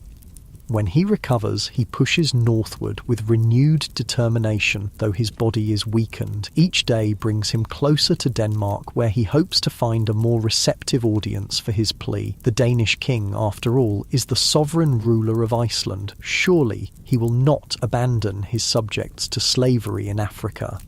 Speaker 1: When he recovers, he pushes northward with renewed determination, though his body is weakened. Each day brings him closer to Denmark, where he hopes to find a more receptive audience for his plea. The Danish king, after all, is the sovereign ruler of Iceland. Surely he will not abandon his subjects to slavery in Africa.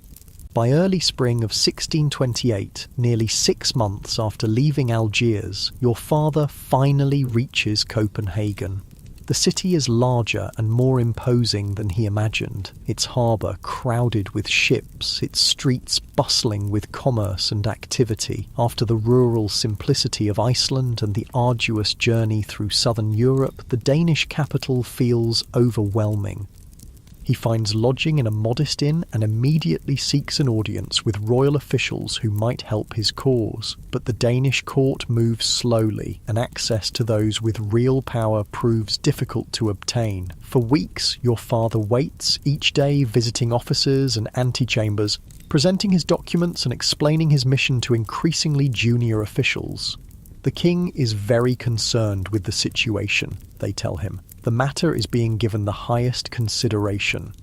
Speaker 1: By early spring of 1628, nearly 6 months after leaving Algiers, your father finally reaches Copenhagen. The city is larger and more imposing than he imagined, its harbour crowded with ships, its streets bustling with commerce and activity. After the rural simplicity of Iceland and the arduous journey through southern Europe, the Danish capital feels overwhelming. He finds lodging in a modest inn and immediately seeks an audience with royal officials who might help his cause. But the Danish court moves slowly, and access to those with real power proves difficult to obtain. For weeks, your father waits, each day visiting offices and antechambers, presenting his documents and explaining his mission to increasingly junior officials. The king is very concerned with the situation, they tell him. The matter is being given the highest consideration.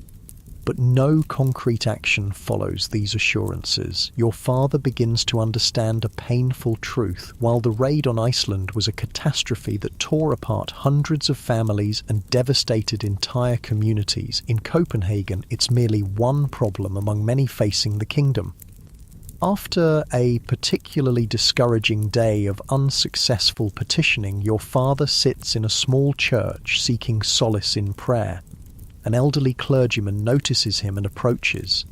Speaker 1: But no concrete action follows these assurances. Your father begins to understand a painful truth. While the raid on Iceland was a catastrophe that tore apart hundreds of families and devastated entire communities, in Copenhagen it's merely one problem among many facing the kingdom. After a particularly discouraging day of unsuccessful petitioning, your father sits in a small church seeking solace in prayer. An elderly clergyman notices him and approaches.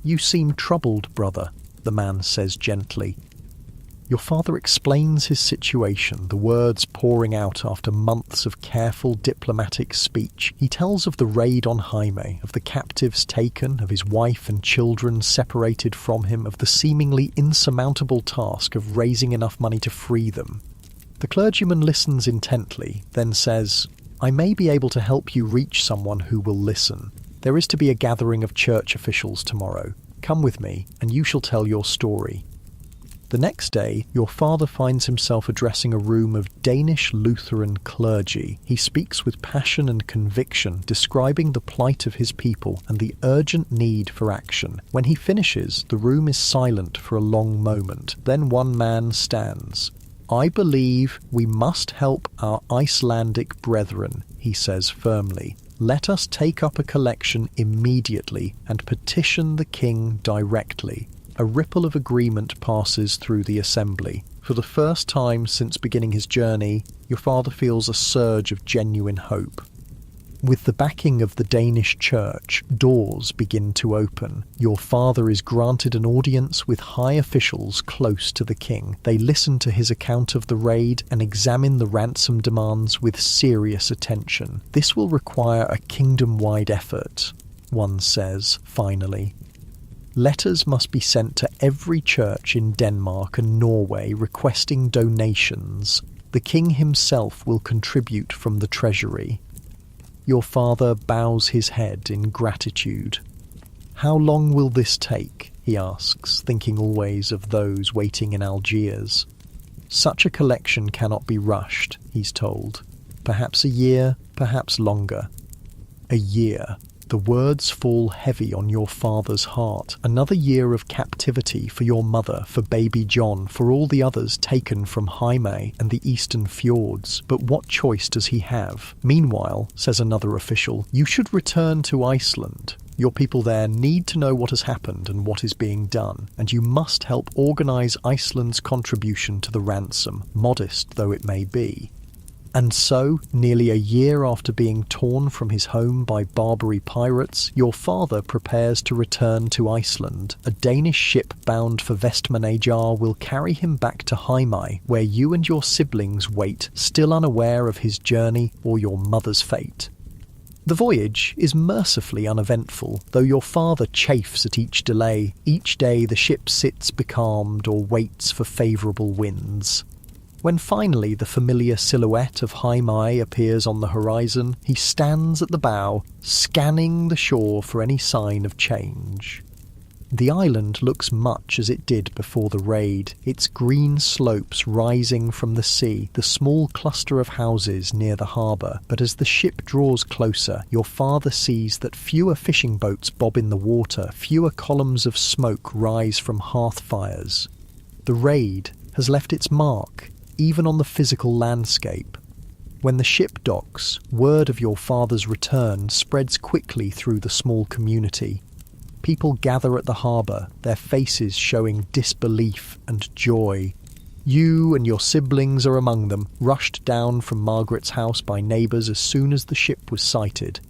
Speaker 1: "You seem troubled, brother," the man says gently. Your father explains his situation, the words pouring out after months of careful diplomatic speech. He tells of the raid on Jaime, of the captives taken, of his wife and children separated from him, of the seemingly insurmountable task of raising enough money to free them. The clergyman listens intently, then says, "I may be able to help you reach someone who will listen. There is to be a gathering of church officials tomorrow. Come with me, and you shall tell your story." The next day, your father finds himself addressing a room of Danish Lutheran clergy. He speaks with passion and conviction, describing the plight of his people and the urgent need for action. When he finishes, the room is silent for a long moment. Then one man stands. "I believe we must help our Icelandic brethren," he says firmly. "Let us take up a collection immediately and petition the king directly." A ripple of agreement passes through the assembly. For the first time since beginning his journey, your father feels a surge of genuine hope. With the backing of the Danish church, doors begin to open. Your father is granted an audience with high officials close to the king. They listen to his account of the raid and examine the ransom demands with serious attention. "This will require a kingdom-wide effort," one says, finally. Letters must be sent to every church in Denmark and Norway requesting donations. The king himself will contribute from the treasury. Your father bows his head in gratitude. "How long will this take?" he asks, thinking always of those waiting in Algiers. "Such a collection cannot be rushed," he's told. "Perhaps a year, perhaps longer." A year. The words fall heavy on your father's heart. Another year of captivity for your mother, for baby John, for all the others taken from Jaime and the eastern fjords. But what choice does he have? Meanwhile, says another official, you should return to Iceland. Your people there need to know what has happened and what is being done, and you must help organise Iceland's contribution to the ransom, modest though it may be. And so, nearly a year after being torn from his home by Barbary pirates, your father prepares to return to Iceland. A Danish ship bound for Vestmannaeyjar will carry him back to Jaime, where you and your siblings wait, still unaware of his journey or your mother's fate. The voyage is mercifully uneventful, though your father chafes at each delay. Each day the ship sits becalmed or waits for favourable winds. When finally the familiar silhouette of Jaime appears on the horizon, he stands at the bow, scanning the shore for any sign of change. The island looks much as it did before the raid, its green slopes rising from the sea, the small cluster of houses near the harbour. But as the ship draws closer, your father sees that fewer fishing boats bob in the water, fewer columns of smoke rise from hearth fires. The raid has left its mark, even on the physical landscape. When the ship docks, word of your father's return spreads quickly through the small community. People gather at the harbour, their faces showing disbelief and joy. You and your siblings are among them, rushed down from Margaret's house by neighbours as soon as the ship was sighted.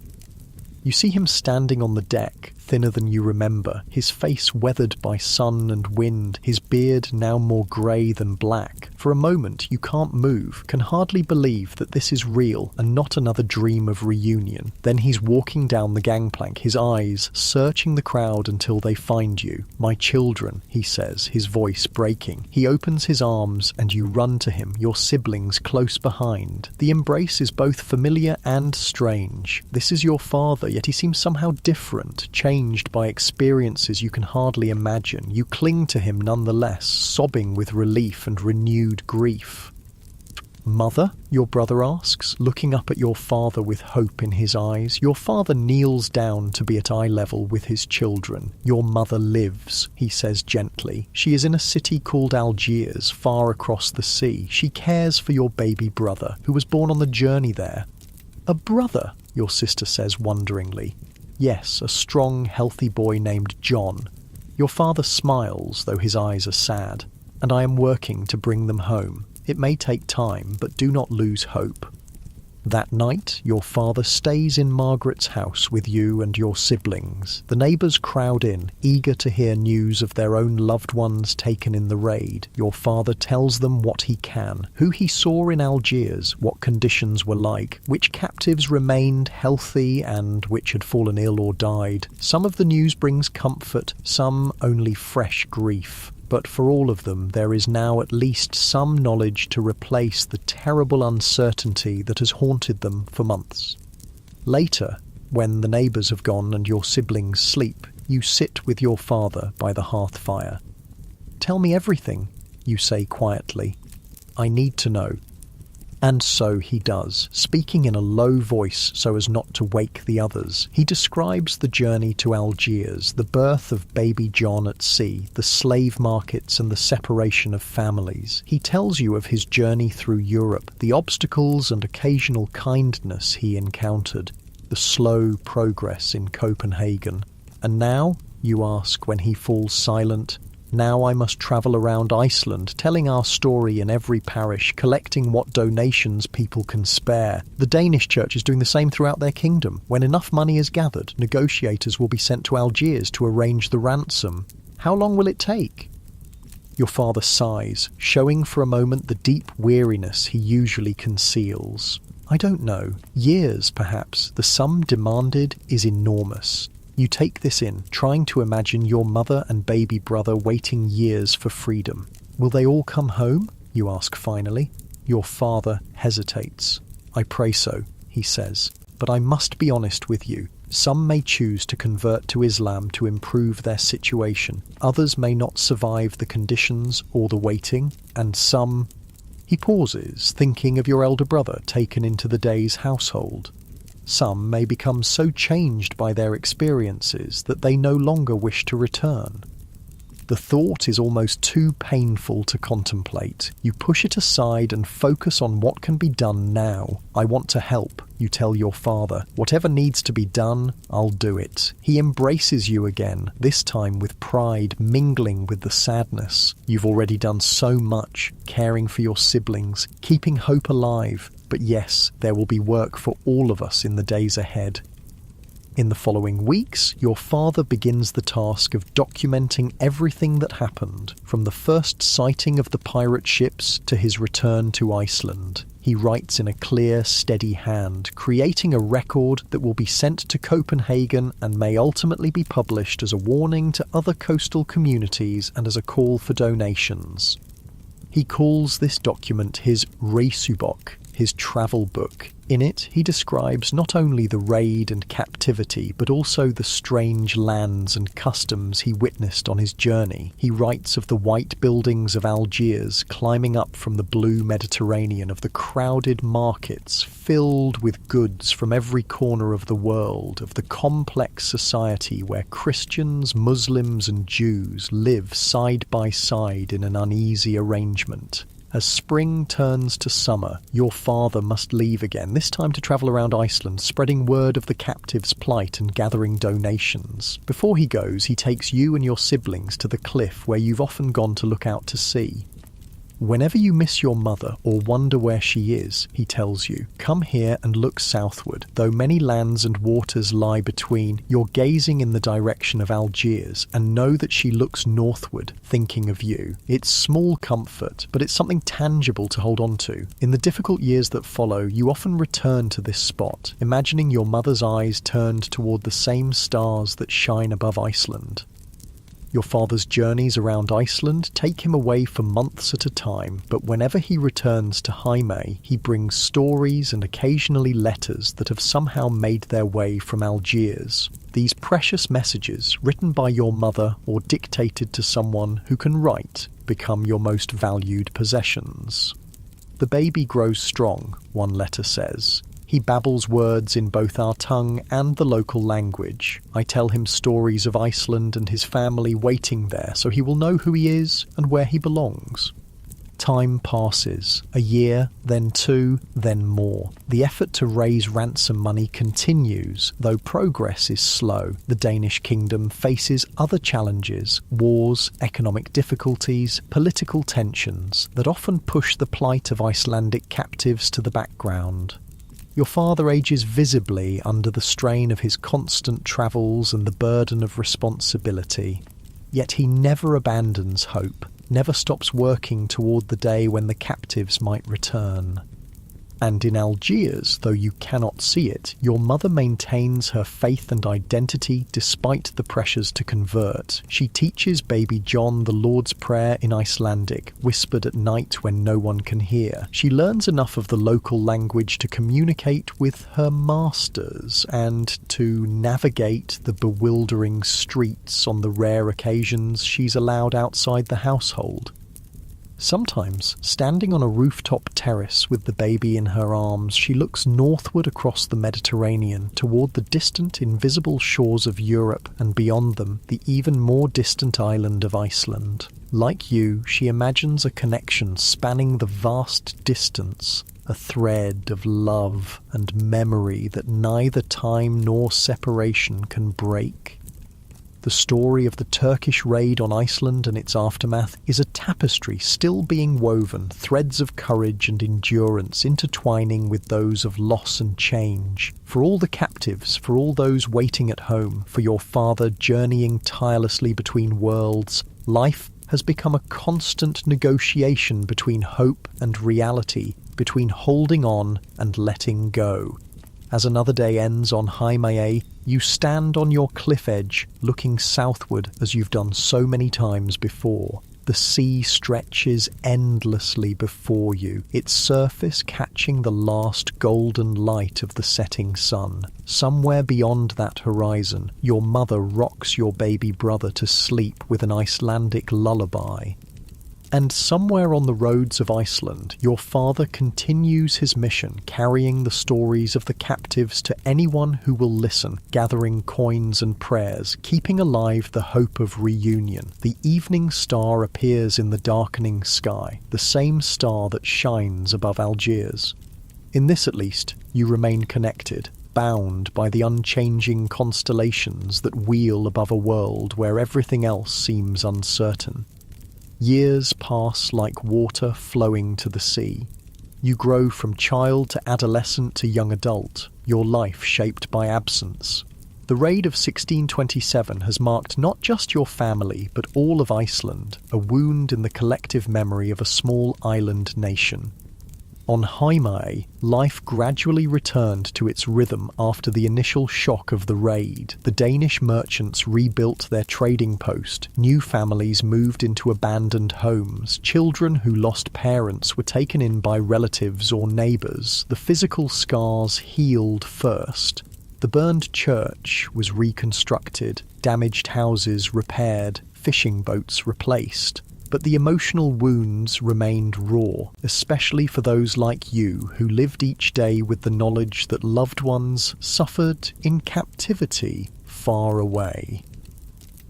Speaker 1: You see him standing on the deck, thinner than you remember, his face weathered by sun and wind, his beard now more grey than black. For a moment you can't move, can hardly believe that this is real and not another dream of reunion. Then he's walking down the gangplank, his eyes searching the crowd until they find you. "My children," he says, his voice breaking. He opens his arms and you run to him, your siblings close behind. The embrace is both familiar and strange. This is your father, yet he seems somehow different, changed by experiences you can hardly imagine. You cling to him nonetheless, sobbing with relief and renewed grief. "Mother?" your brother asks, looking up at your father with hope in his eyes. Your father kneels down to be at eye level with his children. "Your mother lives," he says gently. "She is in a city called Algiers, far across the sea. She cares for your baby brother, who was born on the journey there." "A brother?" your sister says wonderingly. "Yes, a strong, healthy boy named John." Your father smiles, though his eyes are sad. "And I am working to bring them home. It may take time, but do not lose hope." That night, your father stays in Margaret's house with you and your siblings. The neighbours crowd in, eager to hear news of their own loved ones taken in the raid. Your father tells them what he can, who he saw in Algiers, what conditions were like, which captives remained healthy and which had fallen ill or died. Some of the news brings comfort, some only fresh grief. But for all of them, there is now at least some knowledge to replace the terrible uncertainty that has haunted them for months. Later, when the neighbours have gone and your siblings sleep, you sit with your father by the hearth fire. "Tell me everything," you say quietly. "I need to know." And so he does, speaking in a low voice so as not to wake the others. He describes the journey to Algiers, the birth of baby John at sea, the slave markets and the separation of families. He tells you of his journey through Europe, the obstacles and occasional kindness he encountered, the slow progress in Copenhagen. And now, you ask when he falls silent, now I must travel around Iceland, telling our story in every parish, collecting what donations people can spare. The Danish church is doing the same throughout their kingdom. When enough money is gathered, negotiators will be sent to Algiers to arrange the ransom. How long will it take? Your father sighs, showing for a moment the deep weariness he usually conceals. I don't know. Years, perhaps. The sum demanded is enormous. You take this in, trying to imagine your mother and baby brother waiting years for freedom. Will they all come home? You ask finally. Your father hesitates. I pray so, he says, but I must be honest with you. Some may choose to convert to Islam to improve their situation. Others may not survive the conditions or the waiting, and some... He pauses, thinking of your elder brother taken into the day's household. Some may become so changed by their experiences that they no longer wish to return. The thought is almost too painful to contemplate. You push it aside and focus on what can be done now. I want to help, you tell your father. Whatever needs to be done, I'll do it. He embraces you again, this time with pride mingling with the sadness. You've already done so much, caring for your siblings, keeping hope alive. But yes, there will be work for all of us in the days ahead. In the following weeks, your father begins the task of documenting everything that happened, from the first sighting of the pirate ships to his return to Iceland. He writes in a clear, steady hand, creating a record that will be sent to Copenhagen and may ultimately be published as a warning to other coastal communities and as a call for donations. He calls this document his Reisubok, his travel book. In it, he describes not only the raid and captivity, but also the strange lands and customs he witnessed on his journey. He writes of the white buildings of Algiers climbing up from the blue Mediterranean, of the crowded markets filled with goods from every corner of the world, of the complex society where Christians, Muslims and Jews live side by side in an uneasy arrangement. As spring turns to summer, your father must leave again, this time to travel around Iceland, spreading word of the captives' plight and gathering donations. Before he goes, he takes you and your siblings to the cliff where you've often gone to look out to sea. Whenever you miss your mother or wonder where she is, he tells you, come here and look southward. Though many lands and waters lie between, you're gazing in the direction of Algiers and know that she looks northward, thinking of you. It's small comfort, but it's something tangible to hold on to. In the difficult years that follow, you often return to this spot, imagining your mother's eyes turned toward the same stars that shine above Iceland. Your father's journeys around Iceland take him away for months at a time, but whenever he returns to Jaime, he brings stories and occasionally letters that have somehow made their way from Algiers. These precious messages, written by your mother or dictated to someone who can write, become your most valued possessions. The baby grows strong, one letter says. He babbles words in both our tongue and the local language. I tell him stories of Iceland and his family waiting there, so he will know who he is and where he belongs. Time passes, a year, then two, then more. The effort to raise ransom money continues, though progress is slow. The Danish kingdom faces other challenges, wars, economic difficulties, political tensions, that often push the plight of Icelandic captives to the background. Your father ages visibly under the strain of his constant travels and the burden of responsibility. Yet he never abandons hope, never stops working toward the day when the captives might return. And in Algiers, though you cannot see it, your mother maintains her faith and identity despite the pressures to convert. She teaches baby John the Lord's Prayer in Icelandic, whispered at night when no one can hear. She learns enough of the local language to communicate with her masters and to navigate the bewildering streets on the rare occasions she's allowed outside the household. Sometimes, standing on a rooftop terrace with the baby in her arms, she looks northward across the Mediterranean toward the distant, invisible shores of Europe and beyond them, the even more distant island of Iceland. Like you, she imagines a connection spanning the vast distance, a thread of love and memory that neither time nor separation can break. The story of the Turkish raid on Iceland and its aftermath is a tapestry still being woven, threads of courage and endurance intertwining with those of loss and change. For all the captives, for all those waiting at home, for your father journeying tirelessly between worlds, life has become a constant negotiation between hope and reality, between holding on and letting go. As another day ends on Himalaya, you stand on your cliff edge, looking southward as you've done so many times before. The sea stretches endlessly before you, its surface catching the last golden light of the setting sun. Somewhere beyond that horizon, your mother rocks your baby brother to sleep with an Icelandic lullaby. And somewhere on the roads of Iceland, your father continues his mission, carrying the stories of the captives to anyone who will listen, gathering coins and prayers, keeping alive the hope of reunion. The evening star appears in the darkening sky, the same star that shines above Algiers. In this, at least, you remain connected, bound by the unchanging constellations that wheel above a world where everything else seems uncertain. Years pass like water flowing to the sea. You grow from child to adolescent to young adult, your life shaped by absence. The raid of 1627 has marked not just your family, but all of Iceland, a wound in the collective memory of a small island nation. On Himalaya, life gradually returned to its rhythm after the initial shock of the raid. The Danish merchants rebuilt their trading post, new families moved into abandoned homes, children who lost parents were taken in by relatives or neighbours. The physical scars healed first. The burned church was reconstructed, damaged houses repaired, fishing boats replaced. But the emotional wounds remained raw, especially for those like you who lived each day with the knowledge that loved ones suffered in captivity far away.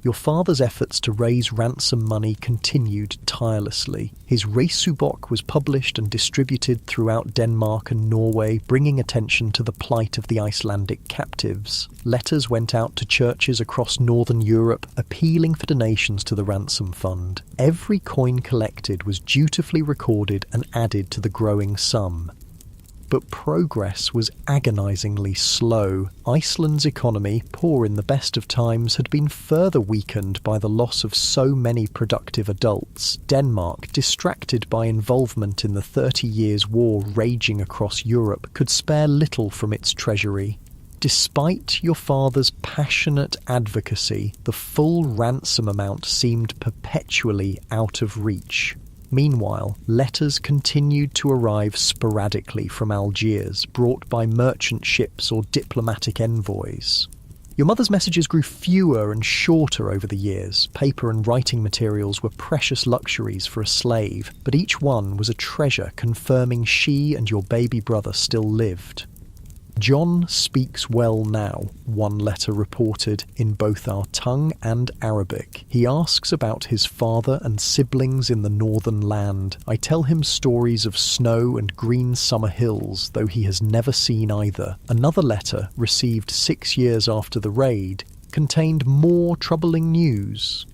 Speaker 1: Your father's efforts to raise ransom money continued tirelessly. His Reisubok was published and distributed throughout Denmark and Norway, bringing attention to the plight of the Icelandic captives. Letters went out to churches across northern Europe, appealing for donations to the ransom fund. Every coin collected was dutifully recorded and added to the growing sum. But progress was agonizingly slow. Iceland's economy, poor in the best of times, had been further weakened by the loss of so many productive adults. Denmark, distracted by involvement in the 30 Years' War raging across Europe, could spare little from its treasury. Despite your father's passionate advocacy, the full ransom amount seemed perpetually out of reach. Meanwhile, letters continued to arrive sporadically from Algiers, brought by merchant ships or diplomatic envoys. Your mother's messages grew fewer and shorter over the years. Paper and writing materials were precious luxuries for a slave, but each one was a treasure confirming she and your baby brother still lived. John speaks well now, one letter reported, in both our tongue and Arabic. He asks about his father and siblings in the northern land. I tell him stories of snow and green summer hills, though he has never seen either. Another letter, received 6 years after the raid, contained more troubling news.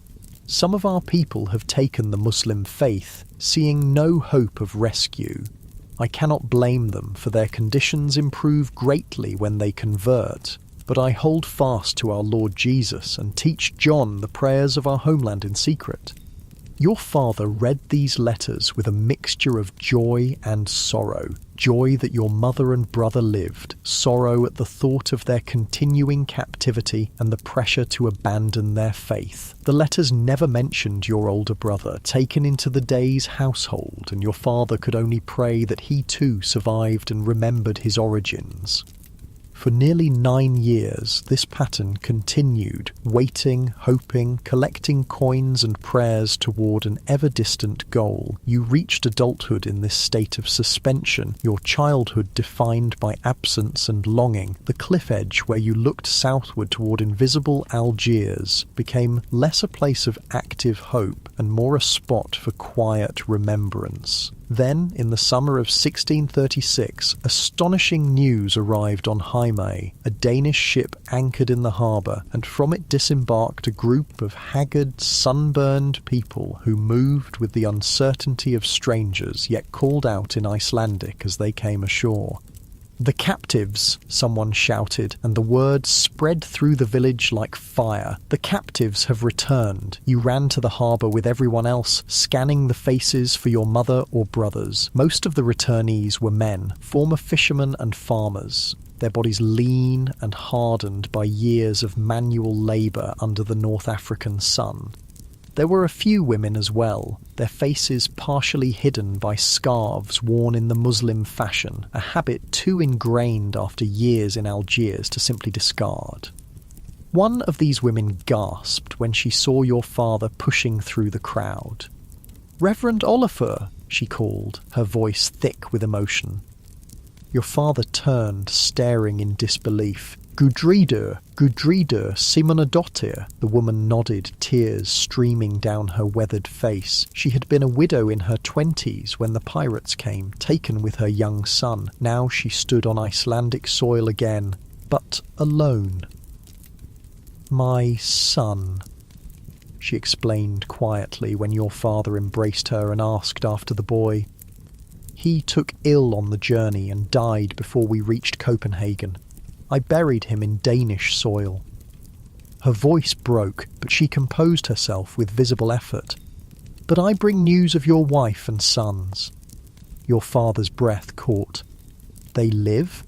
Speaker 1: Some of our people have taken the Muslim faith, seeing no hope of rescue. I cannot blame them, for their conditions improve greatly when they convert. But I hold fast to our Lord Jesus and teach John the prayers of our homeland in secret. Your father read these letters with a mixture of joy and sorrow. Joy that your mother and brother lived, sorrow at the thought of their continuing captivity and the pressure to abandon their faith. The letters never mentioned your older brother, taken into the day's household, and your father could only pray that he too survived and remembered his origins. For nearly 9 years, this pattern continued, waiting, hoping, collecting coins and prayers toward an ever-distant goal. You reached adulthood in this state of suspension, your childhood defined by absence and longing. The cliff edge where you looked southward toward invisible Algiers became less a place of active hope and more a spot for quiet remembrance. Then, in the summer of 1636, astonishing news arrived on Jaime. A Danish ship anchored in the harbour, and from it disembarked a group of haggard, sunburned people who moved with the uncertainty of strangers, yet called out in Icelandic as they came ashore. "The captives," someone shouted, and the word spread through the village like fire. "The captives have returned." You ran to the harbour with everyone else, scanning the faces for your mother or brothers. Most of the returnees were men, former fishermen and farmers, their bodies lean and hardened by years of manual labour under the North African sun. There were a few women as well, their faces partially hidden by scarves worn in the Muslim fashion, a habit too ingrained after years in Algiers to simply discard. One of these women gasped when she saw your father pushing through the crowd. "Reverend Olafur," she called, her voice thick with emotion. Your father turned, staring in disbelief. "Gudridur, Simonadottir." The woman nodded, tears streaming down her weathered face. She had been a widow in her 20s when the pirates came, taken with her young son. Now she stood on Icelandic soil again, but alone. "My son," she explained quietly when your father embraced her and asked after the boy. "He took ill on the journey and died before we reached Copenhagen. I buried him in Danish soil." Her voice broke, but she composed herself with visible effort. "But I bring news of your wife and sons." Your father's breath caught. "They live?"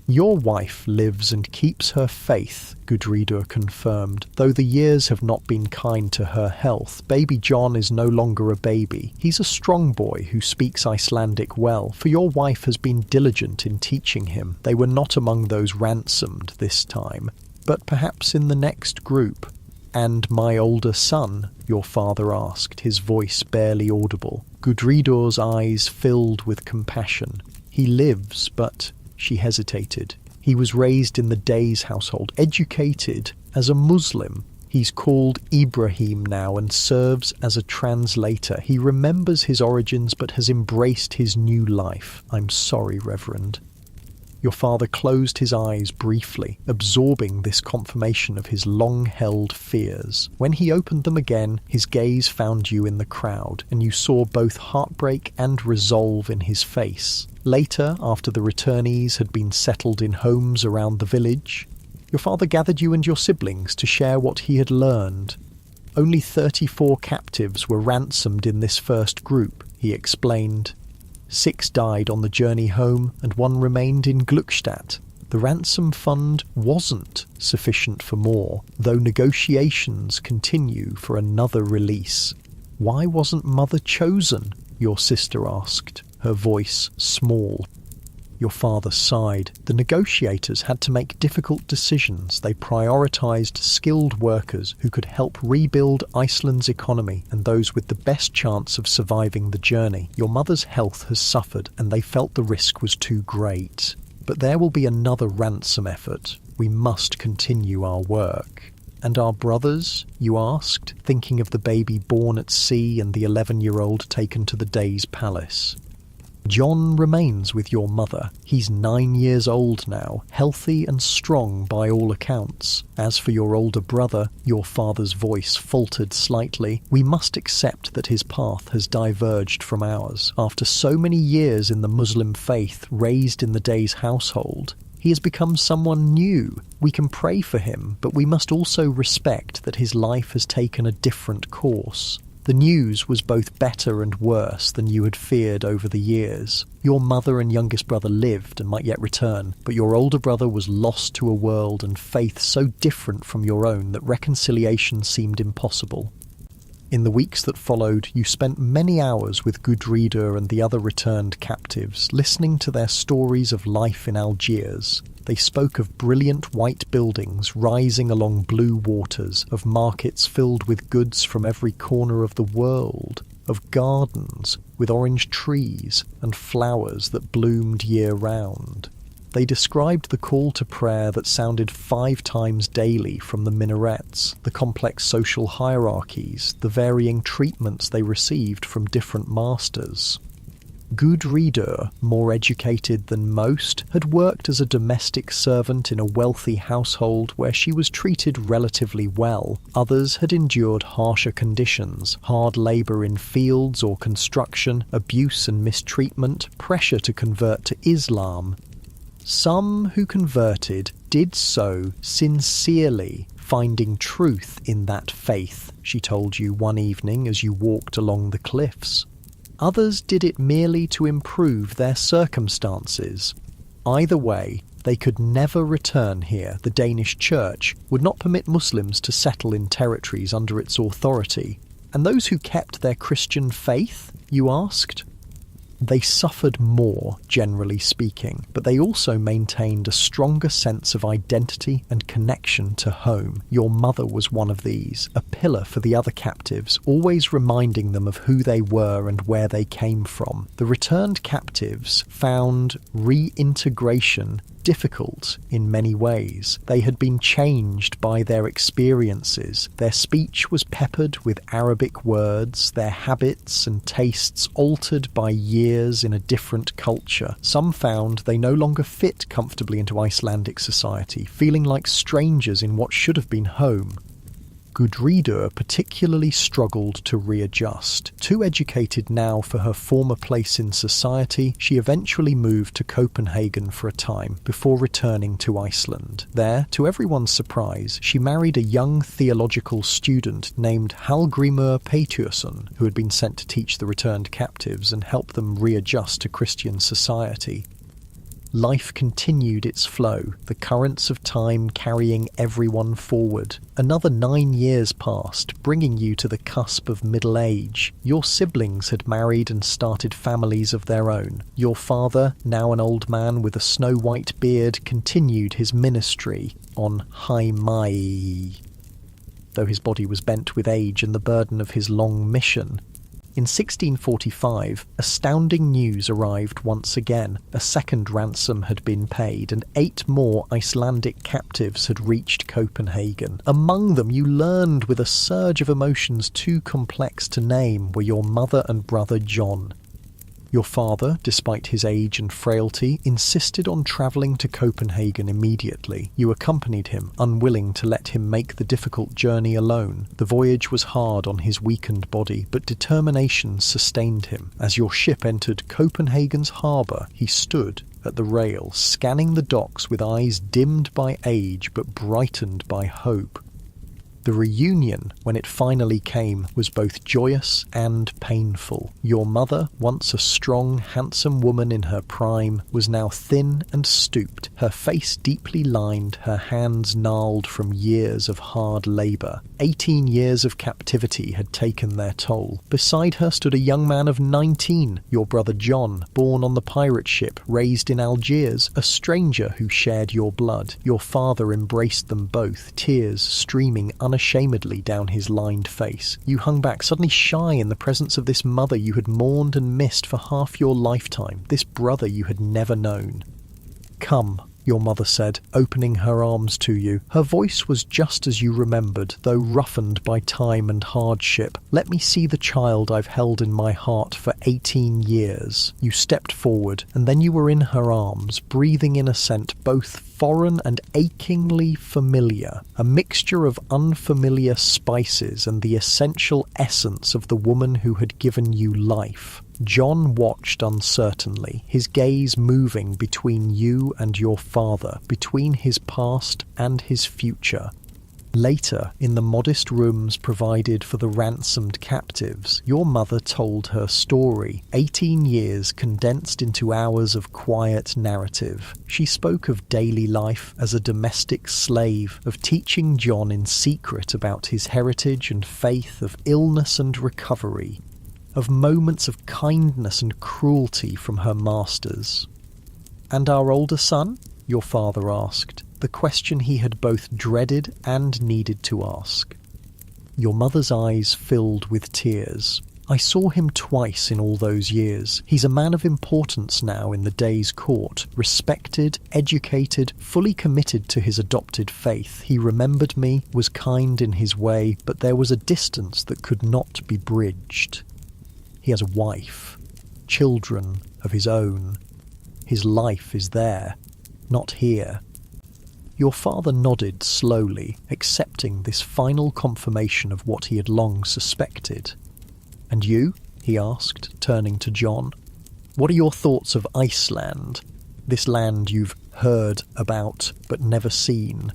Speaker 1: "Your wife lives and keeps her faith," Gudridur confirmed. "Though the years have not been kind to her health, baby John is no longer a baby. He's a strong boy who speaks Icelandic well, for your wife has been diligent in teaching him. They were not among those ransomed this time, but perhaps in the next group." "And my older son?" your father asked, his voice barely audible. Gudridur's eyes filled with compassion. "He lives, but..." She hesitated. "He was raised in the Day's household, educated as a Muslim. He's called Ibrahim now and serves as a translator. He remembers his origins but has embraced his new life. I'm sorry, Reverend." Your father closed his eyes briefly, absorbing this confirmation of his long-held fears. When he opened them again, his gaze found you in the crowd, and you saw both heartbreak and resolve in his face. Later, after the returnees had been settled in homes around the village, your father gathered you and your siblings to share what he had learned. "Only 34 captives were ransomed in this first group," he explained. 6 died on the journey home, and 1 remained in Glückstadt. The ransom fund wasn't sufficient for more, though negotiations continue for another release. "Why wasn't Mother chosen?" your sister asked, her voice small. Your father sighed. "The negotiators had to make difficult decisions. They prioritised skilled workers who could help rebuild Iceland's economy and those with the best chance of surviving the journey. Your mother's health has suffered and they felt the risk was too great. But there will be another ransom effort. We must continue our work." "And our brothers?" you asked, thinking of the baby born at sea and the 11-year-old taken to the Day's palace. "John remains with your mother. He's 9 years old now, healthy and strong by all accounts. As for your older brother," your father's voice faltered slightly, "we must accept that his path has diverged from ours. After so many years in the Muslim faith, raised in the Day's household, he has become someone new. We can pray for him, but we must also respect that his life has taken a different course. The news was both better and worse than you had feared over the years. Your mother and youngest brother lived and might yet return, but your older brother was lost to a world and faith so different from your own that reconciliation seemed impossible. In the weeks that followed, you spent many hours with Gudrida and the other returned captives, listening to their stories of life in Algiers. They spoke of brilliant white buildings rising along blue waters, of markets filled with goods from every corner of the world, of gardens with orange trees and flowers that bloomed year-round. They described the call to prayer that sounded 5 times daily from the minarets, the complex social hierarchies, the varying treatments they received from different masters. Gudrida, more educated than most, had worked as a domestic servant in a wealthy household where she was treated relatively well. Others had endured harsher conditions, hard labour in fields or construction, abuse and mistreatment, pressure to convert to Islam. Some who converted did so sincerely, finding truth in that faith, she told you one evening as you walked along the cliffs. Others did it merely to improve their circumstances. Either way, they could never return here. The Danish church would not permit Muslims to settle in territories under its authority. And those who kept their Christian faith, you asked? They suffered more, generally speaking, but they also maintained a stronger sense of identity and connection to home. Your mother was one of these, a pillar for the other captives, always reminding them of who they were and where they came from. The returned captives found reintegration difficult in many ways. They had been changed by their experiences. Their speech was peppered with Arabic words, their habits and tastes altered by years in a different culture. Some found they no longer fit comfortably into Icelandic society, feeling like strangers in what should have been home. Gudrida particularly struggled to readjust. Too educated now for her former place in society, she eventually moved to Copenhagen for a time before returning to Iceland. There, to everyone's surprise, she married a young theological student named Hallgrímur Pétursson, who had been sent to teach the returned captives and help them readjust to Christian society. Life continued its flow, the currents of time carrying everyone forward. Another 9 years passed, bringing you to the cusp of middle age. Your siblings had married and started families of their own. Your father, now an old man with a snow-white beard, continued his ministry on Heimaey, though his body was bent with age and the burden of his long mission. In 1645, astounding news arrived once again. A second ransom had been paid, and 8 more Icelandic captives had reached Copenhagen. Among them, you learned with a surge of emotions too complex to name, were your mother and brother John. Your father, despite his age and frailty, insisted on travelling to Copenhagen immediately. You accompanied him, unwilling to let him make the difficult journey alone. The voyage was hard on his weakened body, but determination sustained him. As your ship entered Copenhagen's harbour, he stood at the rail, scanning the docks with eyes dimmed by age but brightened by hope. The reunion, when it finally came, was both joyous and painful. Your mother, once a strong, handsome woman in her prime, was now thin and stooped, her face deeply lined, her hands gnarled from years of hard labour. 18 years of captivity had taken their toll. Beside her stood a young man of 19, your brother John, born on the pirate ship, raised in Algiers, a stranger who shared your blood. Your father embraced them both, tears streaming unashamedly down his lined face. You hung back, suddenly shy in the presence of this mother you had mourned and missed for half your lifetime, this brother you had never known. "Come," your mother said, opening her arms to you. Her voice was just as you remembered, though roughened by time and hardship. "Let me see the child I've held in my heart for 18 years. You stepped forward, and then you were in her arms, breathing in a scent both foreign and achingly familiar, a mixture of unfamiliar spices and the essential essence of the woman who had given you life. John watched uncertainly, his gaze moving between you and your father, between his past and his future. Later, in the modest rooms provided for the ransomed captives, your mother told her story, 18 years condensed into hours of quiet narrative. She spoke of daily life as a domestic slave, of teaching John in secret about his heritage and faith, of illness and recovery, of moments of kindness and cruelty from her masters. "And our older son?" your father asked, the question he had both dreaded and needed to ask. Your mother's eyes filled with tears. "I saw him twice in all those years. He's a man of importance now in the day's court, respected, educated, fully committed to his adopted faith. He remembered me, was kind in his way, but there was a distance that could not be bridged. He has a wife, children of his own. His life is there, not here." Your father nodded slowly, accepting this final confirmation of what he had long suspected. "And you?" he asked, turning to John. "What are your thoughts of Iceland, this land you've heard about but never seen?"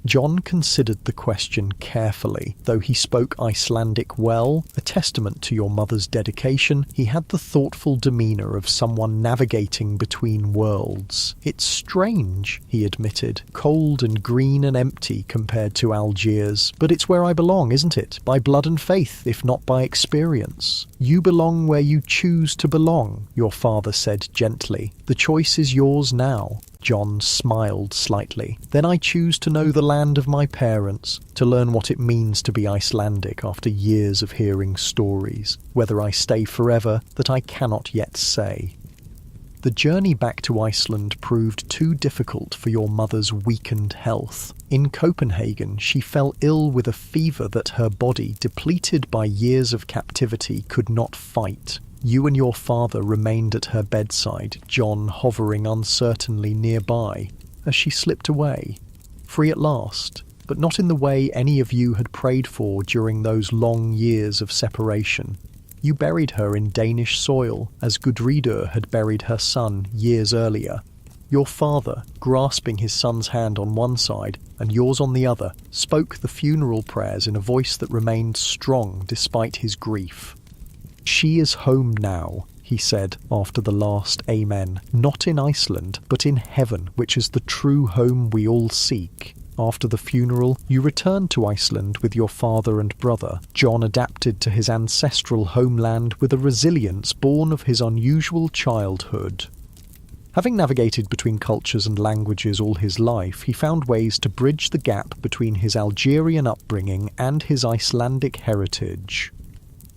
Speaker 1: John considered the question carefully. Though he spoke Icelandic well, a testament to your mother's dedication, he had the thoughtful demeanour of someone navigating between worlds. "It's strange," he admitted, "cold and green and empty compared to Algiers. But it's where I belong, isn't it? By blood and faith, if not by experience." "You belong where you choose to belong," your father said gently. "The choice is yours now." John smiled slightly. "Then I choose to know the land of my parents, to learn what it means to be Icelandic after years of hearing stories. Whether I stay forever, that I cannot yet say." The journey back to Iceland proved too difficult for your mother's weakened health. In Copenhagen, she fell ill with a fever that her body, depleted by years of captivity, could not fight. You and your father remained at her bedside, John hovering uncertainly nearby, as she slipped away, free at last, but not in the way any of you had prayed for during those long years of separation. You buried her in Danish soil, as Gudridur had buried her son years earlier. Your father, grasping his son's hand on one side and yours on the other, spoke the funeral prayers in a voice that remained strong despite his grief. "She is home now," he said after the last amen, "not in Iceland, but in heaven, which is the true home we all seek." After the funeral, you returned to Iceland with your father and brother. John adapted to his ancestral homeland with a resilience born of his unusual childhood. Having navigated between cultures and languages all his life, he found ways to bridge the gap between his Algerian upbringing and his Icelandic heritage.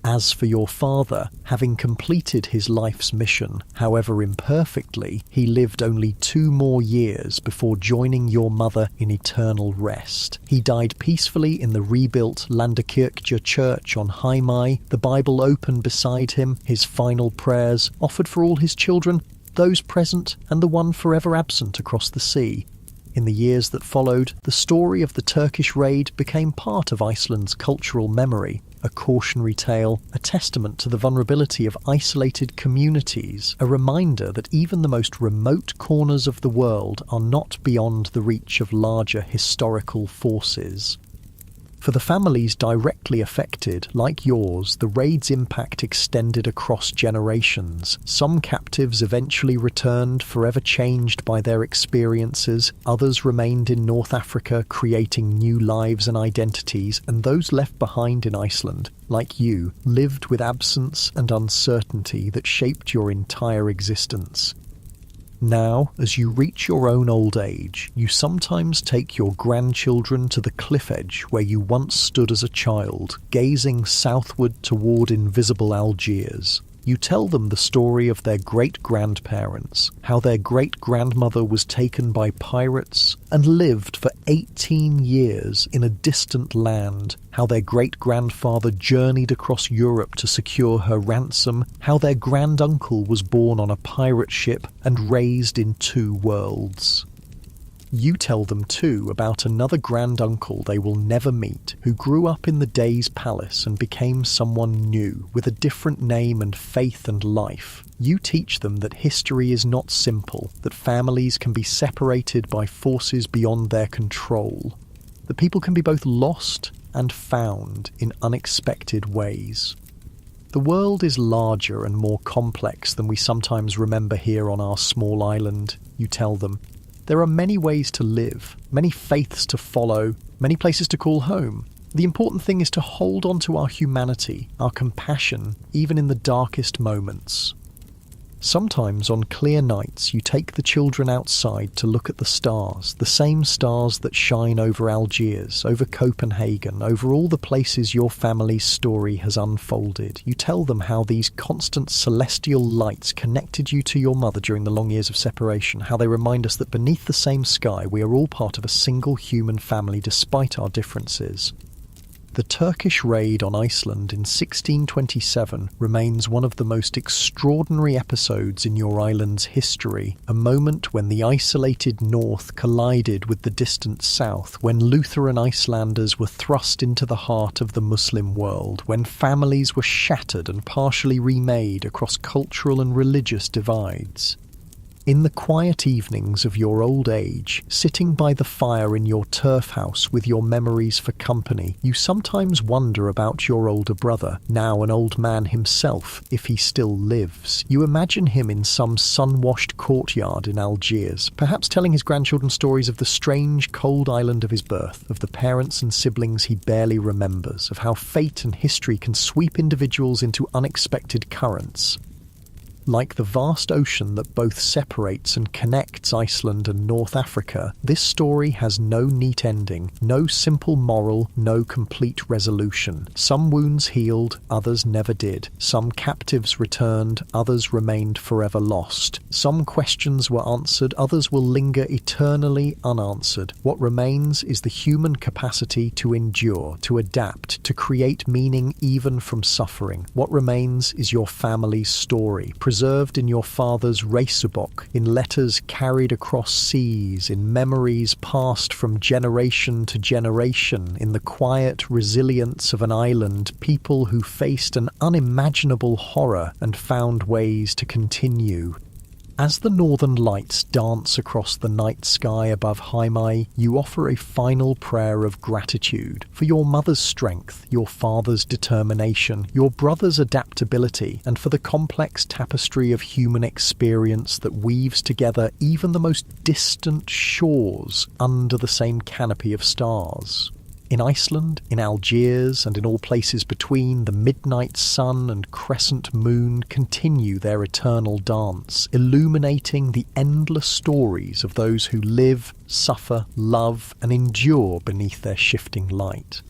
Speaker 1: As for your father, having completed his life's mission, however imperfectly, he lived only 2 more years before joining your mother in eternal rest. He died peacefully in the rebuilt Landakirkja church on Heimaey, the Bible open beside him, his final prayers offered for all his children, those present and the one forever absent across the sea. In the years that followed, the story of the Turkish raid became part of Iceland's cultural memory, a cautionary tale, a testament to the vulnerability of isolated communities, a reminder that even the most remote corners of the world are not beyond the reach of larger historical forces. For the families directly affected, like yours, the raid's impact extended across generations. Some captives eventually returned, forever changed by their experiences. Others remained in North Africa, creating new lives and identities. And those left behind in Iceland, like you, lived with absence and uncertainty that shaped your entire existence. Now, as you reach your own old age, you sometimes take your grandchildren to the cliff edge where you once stood as a child, gazing southward toward invisible Algiers. You tell them the story of their great-grandparents, how their great-grandmother was taken by pirates and lived for 18 years in a distant land, how their great-grandfather journeyed across Europe to secure her ransom, how their granduncle was born on a pirate ship and raised in 2 worlds. You tell them too about another granduncle they will never meet, who grew up in the Day's palace and became someone new, with a different name and faith and life. You teach them that history is not simple, that families can be separated by forces beyond their control. that people can be both lost and found in unexpected ways. The world is larger and more complex than we sometimes remember here on our small island, you tell them. There are many ways to live, many faiths to follow, many places to call home. The important thing is to hold on to our humanity, our compassion, even in the darkest moments. Sometimes on clear nights you take the children outside to look at the stars, the same stars that shine over Algiers, over Copenhagen, over all the places your family's story has unfolded. You tell them how these constant celestial lights connected you to your mother during the long years of separation, how they remind us that beneath the same sky we are all part of a single human family despite our differences. The Turkish raid on Iceland in 1627 remains one of the most extraordinary episodes in your island's history, a moment when the isolated north collided with the distant south, when Lutheran Icelanders were thrust into the heart of the Muslim world, when families were shattered and partially remade across cultural and religious divides. In the quiet evenings of your old age, sitting by the fire in your turf house with your memories for company, you sometimes wonder about your older brother, now an old man himself, if he still lives. You imagine him in some sun-washed courtyard in Algiers, perhaps telling his grandchildren stories of the strange, cold island of his birth, of the parents and siblings he barely remembers, of how fate and history can sweep individuals into unexpected currents. Like the vast ocean that both separates and connects Iceland and North Africa, this story has no neat ending, no simple moral, no complete resolution. Some wounds healed, others never did. Some captives returned, others remained forever lost. Some questions were answered, others will linger eternally unanswered. What remains is the human capacity to endure, to adapt, to create meaning even from suffering. What remains is your family's story, preserved in your father's reisubok, in letters carried across seas, in memories passed from generation to generation, in the quiet resilience of an island, people who faced an unimaginable horror and found ways to continue. As the northern lights dance across the night sky above Haimai, you offer a final prayer of gratitude for your mother's strength, your father's determination, your brother's adaptability, and for the complex tapestry of human experience that weaves together even the most distant shores under the same canopy of stars. In Iceland, in Algiers, and in all places between, the midnight sun and crescent moon continue their eternal dance, illuminating the endless stories of those who live, suffer, love, and endure beneath their shifting light.